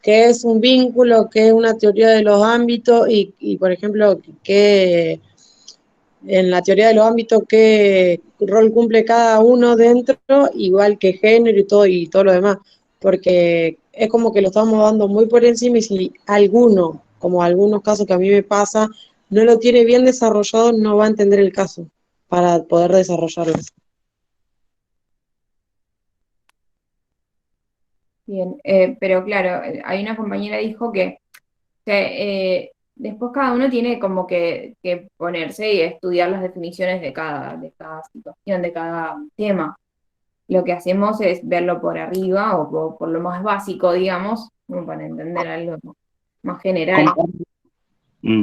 qué es un vínculo, qué es una teoría de los ámbitos y por ejemplo, qué en la teoría de los ámbitos qué rol cumple cada uno dentro, igual que género y todo lo demás, porque es como que lo estamos dando muy por encima y si alguno, como algunos casos que a mí me pasa, no lo tiene bien desarrollado, no va a entender el caso para poder desarrollarlo. Bien, pero claro, hay una compañera dijo que después cada uno tiene como que ponerse y estudiar las definiciones de cada situación, de cada tema. Lo que hacemos es verlo por arriba o por lo más básico, digamos, como para entender algo más general.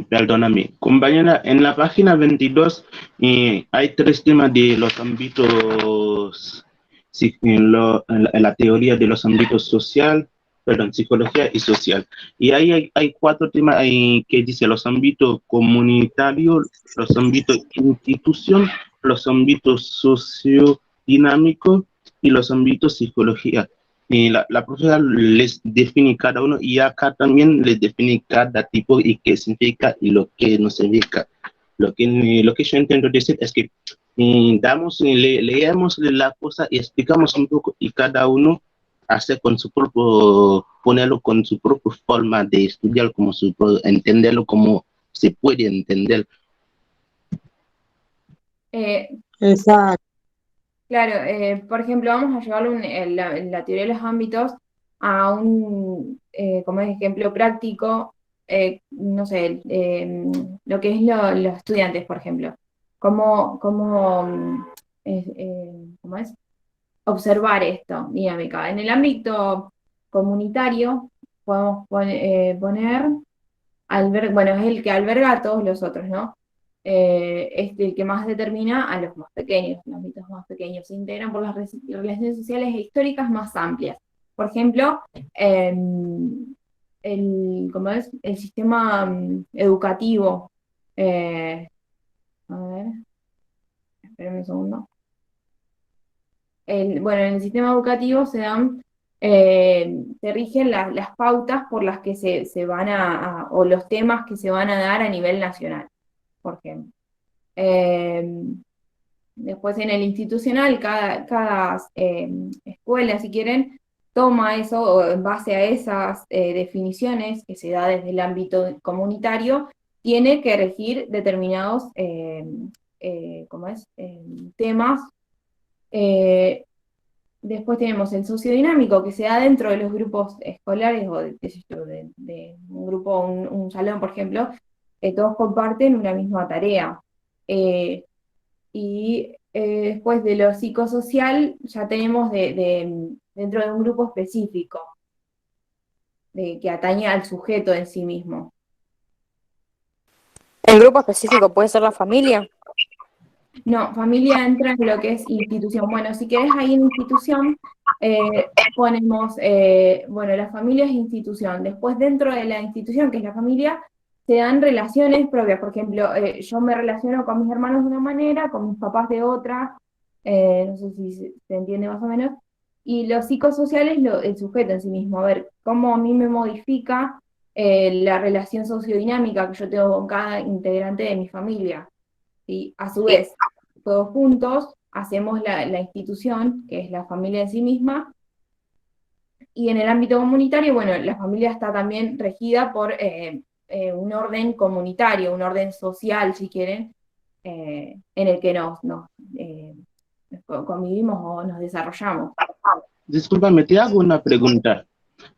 Perdóname, compañera, en la página 22 hay 3 temas de los ámbitos, en la teoría de los ámbitos social, psicología y social. Y ahí hay 4 temas que dice los ámbitos comunitarios, los ámbitos institución, los ámbitos sociodinámicos y los ámbitos psicología. La profesora les define cada uno y acá también les define cada tipo y qué significa y lo que no significa. Lo que yo intento decir es que leemos la cosa y explicamos un poco y cada uno hace con su propio, ponerlo con su propia forma de estudiar, como entenderlo como se puede entender. Exacto. Claro, por ejemplo, vamos a llevarlo la teoría de los ámbitos a como ejemplo práctico, no sé, lo que es los estudiantes, por ejemplo. ¿Cómo es? Observar esto, dinámica. En el ámbito comunitario podemos poner, bueno, es el que alberga a todos los otros, ¿no? Es el que más determina a los más pequeños. Los ámbitos más pequeños se integran por las relaciones sociales e históricas más amplias. Por ejemplo, el sistema educativo. A ver, espérenme un segundo. Bueno, en el sistema educativo se rigen las pautas por las que se van o los temas que se van a dar a nivel nacional, por ejemplo. Después en el institucional, cada escuela, si quieren, toma eso o en base a esas definiciones que se da desde el ámbito comunitario, tiene que regir determinados temas. Después tenemos el sociodinámico, que se da dentro de los grupos escolares, o de, qué sé yo, de un grupo, un salón, por ejemplo, todos comparten una misma tarea. Y después de lo psicosocial, ya tenemos dentro de un grupo específico, que atañe al sujeto en sí mismo. ¿El grupo específico puede ser la familia? No, familia entra en lo que es institución. Bueno, si querés ahí en institución, ponemos, la familia es institución. Después dentro de la institución, que es la familia, se dan relaciones propias. Por ejemplo, yo me relaciono con mis hermanos de una manera, con mis papás de otra, no sé si se entiende más o menos. Y lo psicosocial es el sujeto en sí mismo, a ver cómo a mí me modifica la relación sociodinámica que yo tengo con cada integrante de mi familia. Y a su vez, todos juntos hacemos la institución, que es la familia en sí misma, y en el ámbito comunitario, bueno, la familia está también regida por un orden comunitario, un orden social, si quieren, en el que nos convivimos o nos desarrollamos. Discúlpame, te hago una pregunta.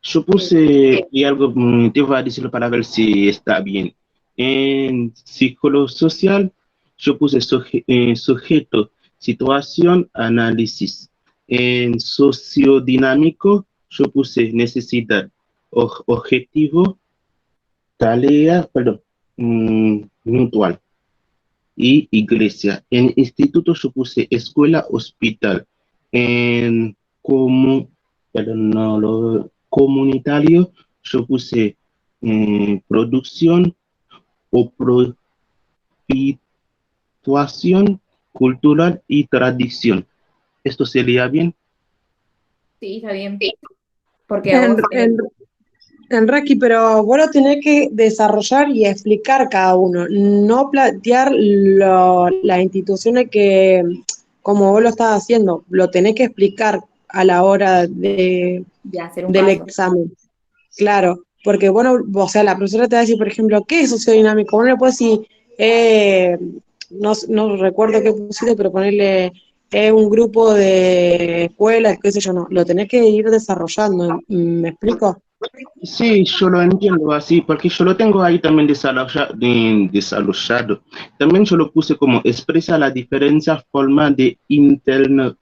Yo puse y algo, te voy a decirlo para ver si está bien. En psicología social, yo puse sujeto, situación, análisis. En sociodinámico, yo puse necesidad, objetivo, tarea, mutual y iglesia. En instituto yo puse escuela, hospital. En comunitario yo puse producción o situación cultural y tradición. ¿Esto sería bien? Sí, está bien. Porque a vos... Enrique, pero vos lo tenés que desarrollar y explicar cada uno, no plantear las instituciones que, como vos lo estás haciendo, lo tenés que explicar a la hora de hacer un del caso. examen. Claro, porque bueno, o sea, la profesora te va a decir, por ejemplo, ¿qué es sociodinámico? Vos no le puedes decir, no recuerdo qué pusiste, pero ponerle un grupo de escuelas, qué sé yo, no, lo tenés que ir desarrollando, ¿me explico? Sí, yo lo entiendo así, porque yo lo tengo ahí también desarrollado. También yo lo puse como expresa la diferencia forma de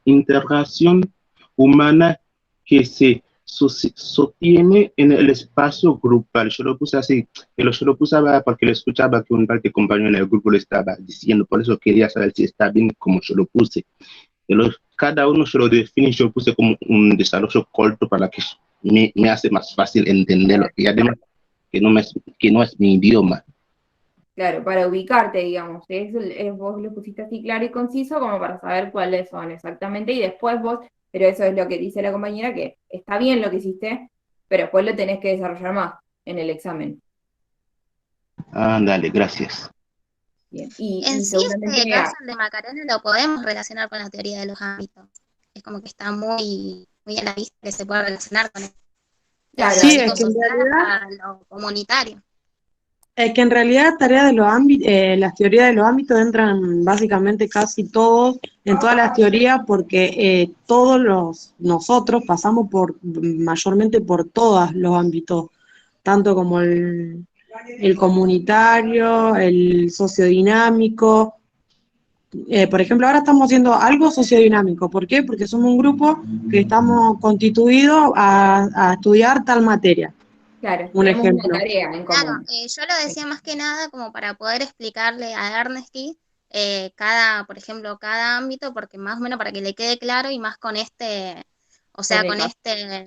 interacción humana que se sostiene en el espacio grupal. Yo lo puse así, pero yo lo puse porque lo escuchaba que un par de compañeros en el grupo lo estaba diciendo, por eso quería saber si está bien como yo lo puse. Pero cada uno yo lo define, yo lo puse como un desarrollo corto para que me hace más fácil entenderlo, y además que no es mi idioma. Claro, para ubicarte, digamos. Vos lo pusiste así claro y conciso como para saber cuáles son exactamente, y después vos, pero eso es lo que dice la compañera, que está bien lo que hiciste, pero después lo tenés que desarrollar más en el examen. Dale, gracias. Bien. En sí, este caso de Macarena lo podemos relacionar con la teoría de los ámbitos. Es como que está muy, muy a la vista que se puede relacionar con Claro, sí, es que en realidad, a lo comunitario. es que en realidad las teorías de los ámbitos entran básicamente casi todos, en todas las teorías, porque nosotros pasamos mayormente por todos los ámbitos, tanto como el comunitario, el sociodinámico. Por ejemplo, ahora estamos haciendo algo sociodinámico. ¿Por qué? Porque somos un grupo que estamos constituidos a estudiar tal materia. Claro, un tenemos ejemplo. una tarea en común. Claro, yo lo decía más que nada como para poder explicarle a Ernesty por ejemplo, cada ámbito, porque más o menos para que le quede claro y más con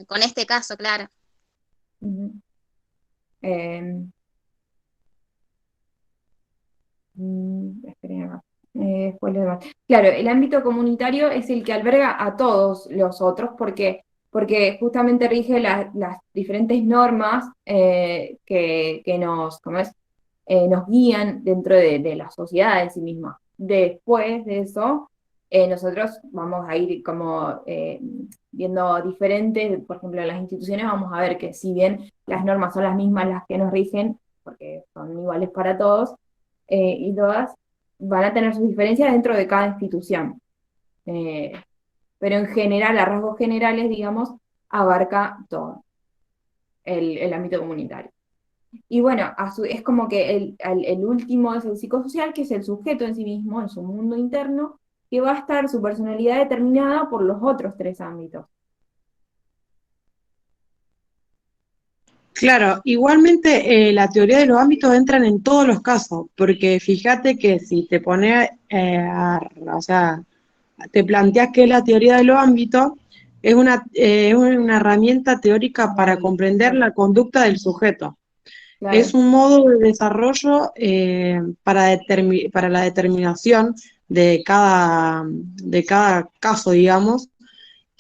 con este caso, claro. Uh-huh. Esperen acá. Después lo demás. Claro, el ámbito comunitario es el que alberga a todos los otros, porque justamente rige las diferentes normas que nos guían dentro de la sociedad en sí misma. Después de eso, nosotros vamos a ir como viendo diferentes, por ejemplo, en las instituciones vamos a ver que si bien las normas son las mismas las que nos rigen, porque son iguales para todos, y todas van a tener sus diferencias dentro de cada institución. Pero en general, a rasgos generales, digamos, abarca todo el ámbito comunitario. Y bueno, es como que el último es el psicosocial, que es el sujeto en sí mismo, en su mundo interno, que va a estar su personalidad determinada por los otros tres ámbitos. Claro, igualmente la teoría de los ámbitos entran en todos los casos, porque fíjate que si te pones, o sea, te planteas que la teoría de los ámbitos es una herramienta teórica para comprender la conducta del sujeto. Claro. Es un modo de desarrollo para la determinación de cada caso, digamos,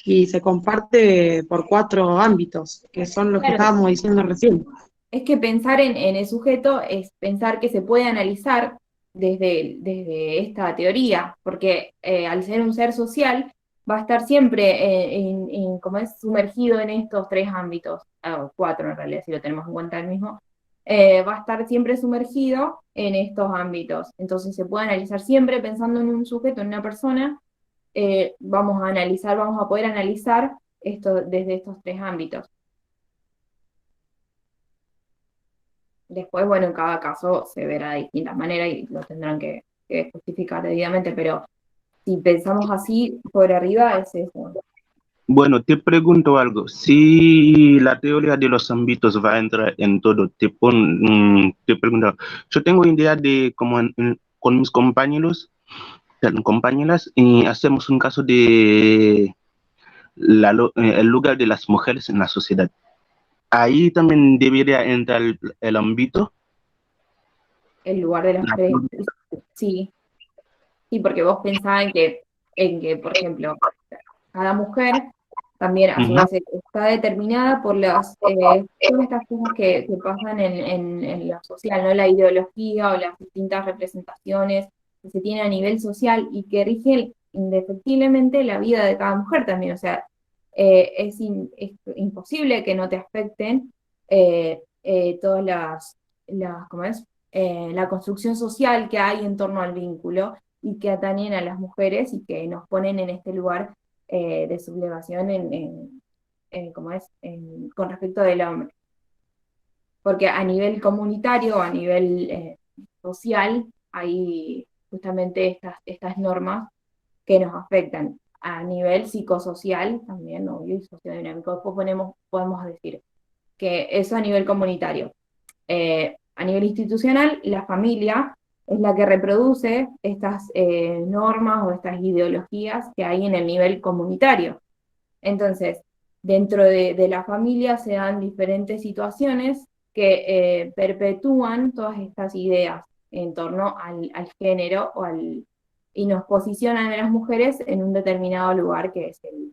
y se comparte por 4 ámbitos, que son los que Claro. estábamos diciendo recién. Es que pensar en el sujeto es pensar que se puede analizar desde esta teoría, porque al ser un ser social va a estar siempre como es sumergido en estos tres ámbitos, 4 en realidad, si lo tenemos en cuenta el mismo, va a estar siempre sumergido en estos ámbitos. Entonces se puede analizar siempre pensando en un sujeto, en una persona, vamos a poder analizar esto desde estos tres ámbitos. Después, bueno, en cada caso se verá de distintas maneras y lo tendrán que justificar debidamente, pero si pensamos así por arriba es eso. Bueno, te pregunto algo. Si la teoría de los ámbitos va a entrar en todo, te pregunto, yo tengo idea de como con mis compañeras, y hacemos un caso de el lugar de las mujeres en la sociedad. Ahí también debería entrar el ámbito. El lugar de las mujeres, sí. Sí, porque vos pensás en que, por ejemplo, cada mujer también a su vez está determinada por todas estas cosas que pasan en lo social, ¿no? La ideología o las distintas representaciones que se tienen a nivel social y que rigen indefectiblemente la vida de cada mujer también. O sea, es imposible que no te afecten todas ¿cómo es? La construcción social que hay en torno al vínculo y que atañen a las mujeres y que nos ponen en este lugar de sublevación con respecto del hombre. Porque a nivel comunitario, a nivel social, hay justamente estas normas que nos afectan. A nivel psicosocial, también, obvio, y sociodinámico, después podemos decir que eso a nivel comunitario. A nivel institucional, la familia es la que reproduce estas normas o estas ideologías que hay en el nivel comunitario. Entonces, dentro de la familia se dan diferentes situaciones que perpetúan todas estas ideas en torno al género y nos posicionan a las mujeres en un determinado lugar que es el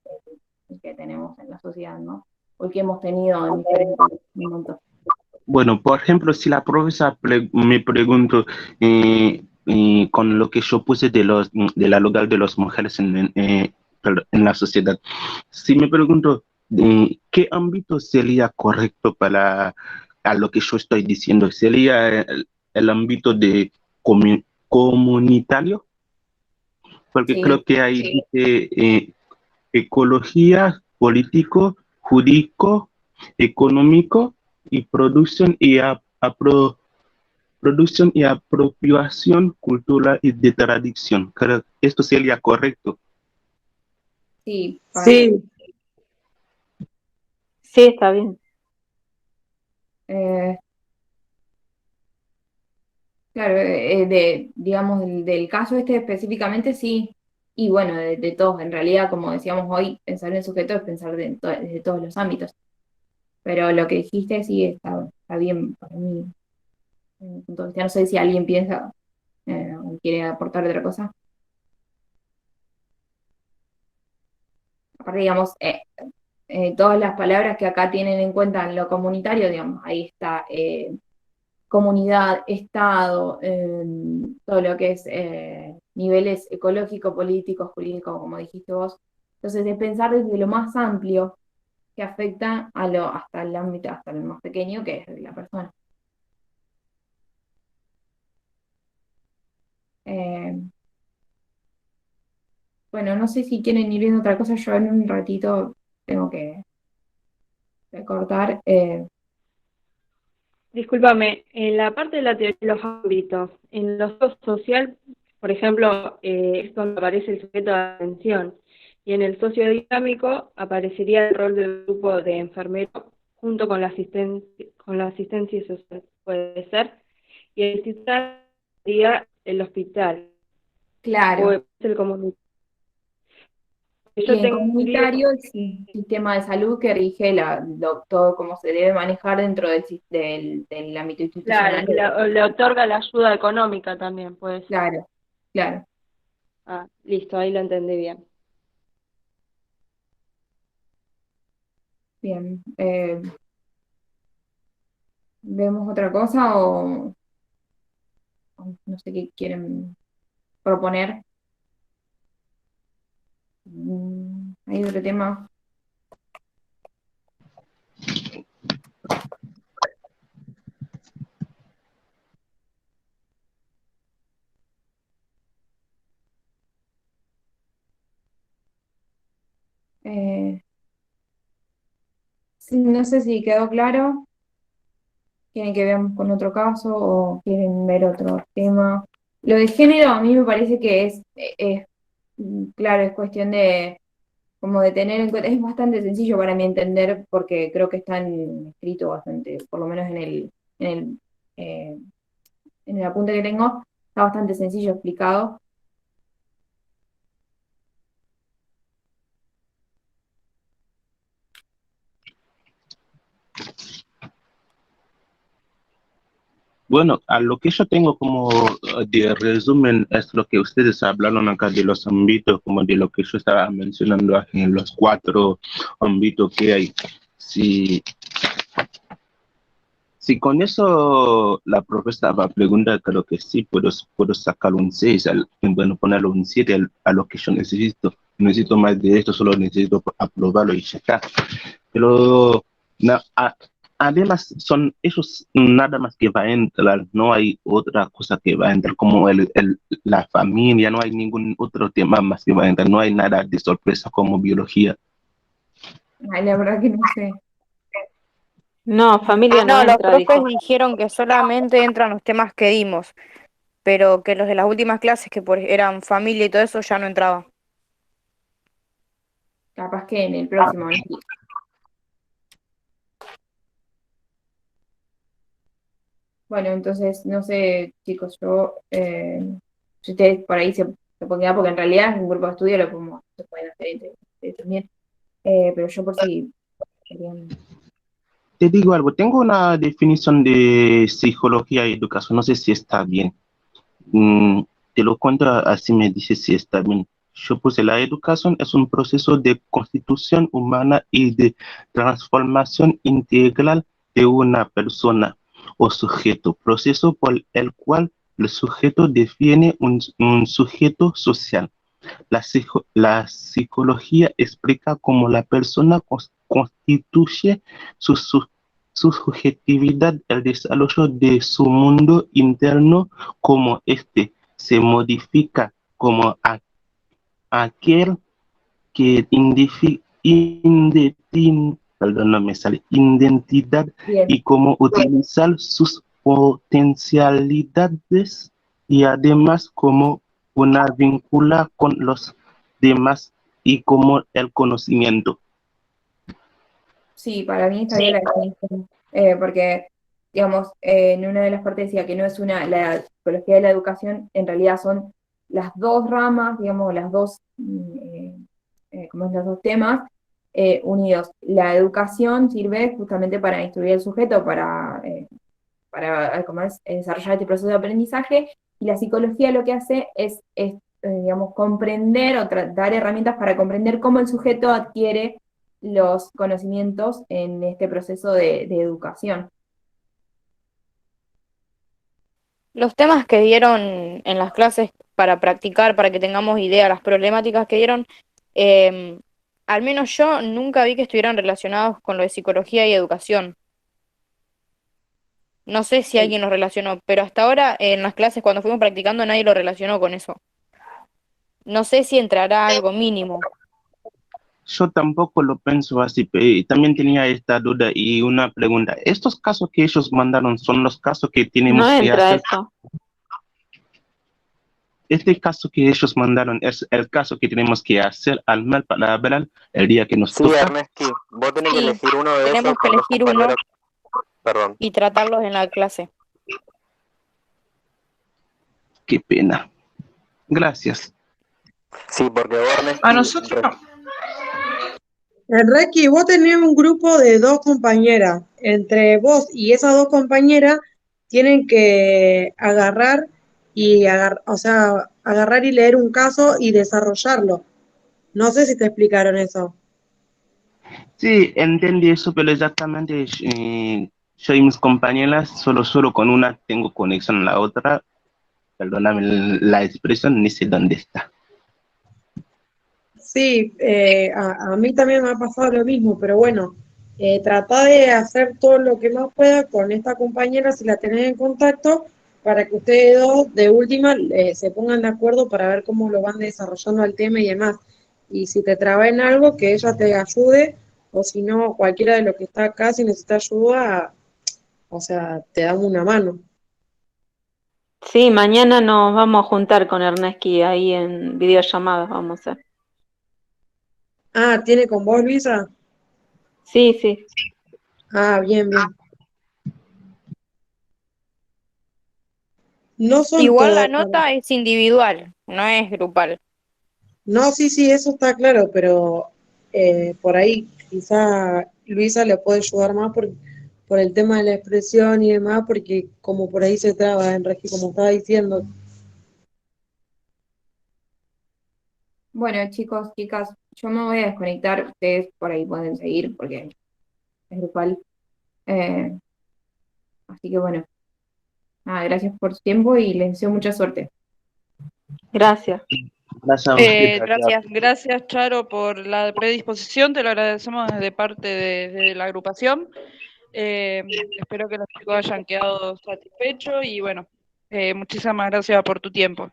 que tenemos en la sociedad, ¿no? O el que hemos tenido en diferentes momentos. Bueno, por ejemplo, si la profesora me pregunto con lo que yo puse de la lugar de las mujeres en la sociedad, si me pregunto qué ámbito sería correcto a lo que yo estoy diciendo, ¿sería el ámbito de comunitario? Porque Sí, creo que ahí dice ecología, político, jurídico, económico y producción producción y apropiación cultural y de tradición. Creo que esto sería correcto. sí, Sí, Sí, está bien. Claro, digamos, del caso este específicamente sí, y bueno, de todos, en realidad, como decíamos hoy, pensar en el sujeto es pensar desde todos los ámbitos, pero lo que dijiste sí está bien para mí. Entonces, ya no sé si alguien piensa o quiere aportar otra cosa. Aparte, digamos, todas las palabras que acá tienen en cuenta en lo comunitario, digamos, ahí está comunidad, Estado, todo lo que es niveles ecológico, político, jurídico, como dijiste vos. Entonces, es pensar desde lo más amplio que afecta hasta el ámbito, hasta el más pequeño, que es la persona. Eh, bueno, no sé si quieren ir viendo otra cosa, yo en un ratito tengo que cortar. Discúlpame, en la parte de la teoría de los ámbitos, en lo social, por ejemplo, es donde aparece el sujeto de atención, y en el sociodinámico aparecería el rol del grupo de enfermero junto con la asistencia social, puede ser, y el institucional sería el hospital, o Claro. es el comunitario. Y Yo en tengo entendido comunitario, el sistema de salud que rige todo cómo se debe manejar dentro del ámbito claro, institucional. que le otorga la ayuda económica también, pues. Claro, claro. Ah, listo, ahí lo entendí bien. Bien. ¿Vemos otra cosa o no sé qué quieren proponer? ¿Hay otro tema? Eh, sí, no sé si quedó claro. ¿Quieren que veamos con otro caso o quieren ver otro tema? Lo de género a mí me parece que claro, es cuestión de como de tener en cuenta, es bastante sencillo para mí entender porque creo que está escrito bastante, por lo menos en el, eh, en el apunte que tengo, está bastante sencillo explicado. Bueno, a lo que yo tengo como de resumen es lo que ustedes hablaron acá de los ámbitos, como de lo que yo estaba mencionando en los 4 ámbitos que hay. Si, si con eso la profesora va a preguntar, creo que sí, puedo sacar un 6, bueno, ponerle un 7 a lo que yo necesito. Necesito más de esto, solo necesito aprobarlo y ya está. Pero además son esos nada más que va a entrar, no hay otra cosa que va a entrar como la familia, no hay ningún otro tema más que va a entrar, no hay nada de sorpresa como biología. Ay, la verdad que no sé. No, familia no No, los entra, profes dijo. dijeron que solamente entran los temas que dimos, pero que los de las últimas clases eran familia y todo eso ya no entraba. Capaz que en el próximo, ¿no? Bueno, entonces, no sé, chicos, si ustedes por ahí se pondrían, porque en realidad es un grupo de estudio, se pueden hacer entre ustedes también, pero yo por si querían. Te digo algo, tengo una definición de psicología y educación, no sé si está bien. Mm, te lo cuento así me dices si está bien. Yo puse la educación es un proceso de constitución humana y de transformación integral de una persona o sujeto, proceso por el cual el sujeto define un sujeto social. La psicología explica cómo la persona constituye su subjetividad, el desarrollo de su mundo interno, cómo éste se modifica como aquel que perdón, no me sale, identidad Bien, y cómo utilizar sus potencialidades y además cómo una vincula con los demás y como el conocimiento. sí, para mí está bien la definición, porque, digamos, en una de las partes decía que no es la psicología de la educación, en realidad son las dos ramas, digamos, como es los dos temas, unidos. La educación sirve justamente para instruir al sujeto, para ¿cómo es? Desarrollar este proceso de aprendizaje, y la psicología lo que hace digamos, comprender o dar herramientas para comprender cómo el sujeto adquiere los conocimientos en este proceso de educación. Los temas que dieron en las clases para practicar, para que tengamos idea de las problemáticas que dieron, em, al menos yo nunca vi que estuvieran relacionados con lo de psicología y educación. No sé si alguien lo relacionó, pero hasta ahora en las clases cuando fuimos practicando nadie lo relacionó con eso. No sé si entrará algo mínimo. Yo tampoco lo pienso así, también tenía esta duda y una pregunta. ¿Estos casos que ellos mandaron son los casos que No tenemos que entra hacer? eso. Este caso que ellos mandaron es el caso que tenemos que hacer al mal palabra el día que nos Sí, toca. Ernesti, vos tenés que Sí, elegir uno de esos tenemos que con dos elegir uno compañeros. Perdón. y tratarlos en la clase. Qué pena. Gracias. Sí, porque vos, Ernesti, A nosotros, Requi, vos tenés un grupo de 2 compañeras. Entre vos y esas 2 compañeras tienen que agarrar agarrar y leer un caso y desarrollarlo. No sé si te explicaron eso. Sí, entendí eso, pero exactamente yo y mis compañeras, solo con una tengo conexión, la otra, perdóname la expresión, ni sé dónde está. Sí, a mí también me ha pasado lo mismo, pero bueno, trata de hacer todo lo que más pueda con esta compañera si la tenés en contacto para que ustedes dos de última se pongan de acuerdo para ver cómo lo van desarrollando el tema y demás. Y si te traba en algo, que ella te ayude, o si no, cualquiera de los que está acá, si necesita ayuda, o sea, te damos una mano. Sí, mañana nos vamos a juntar con Ernesti ahí en videollamadas, vamos a hacer. Ah, ¿tiene con vos, Luisa? Sí, sí. Ah, bien, bien. No son Igual la todos. nota es individual, no es grupal. No, sí, sí, eso está claro, pero por ahí quizá Luisa le puede ayudar más por el tema de la expresión y demás, porque como por ahí se traba, Enrique, como estaba diciendo. Bueno, chicos, chicas, yo me voy a desconectar. Ustedes por ahí pueden seguir porque es grupal. Eh, Así que bueno, nada, gracias por su tiempo y les deseo mucha suerte. Gracias. Gracias a usted. Gracias. Gracias, Charo, por la predisposición. Te lo agradecemos desde parte de la agrupación. Espero que los chicos hayan quedado satisfechos y bueno, muchísimas gracias por tu tiempo.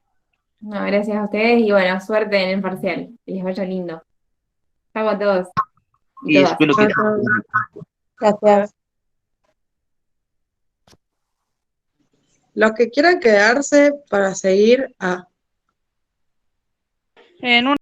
No, gracias a ustedes y bueno, suerte en el parcial. Que les vaya lindo. Chau a todos y Y todas. espero que... Gracias. Los que quieran quedarse para seguir, En un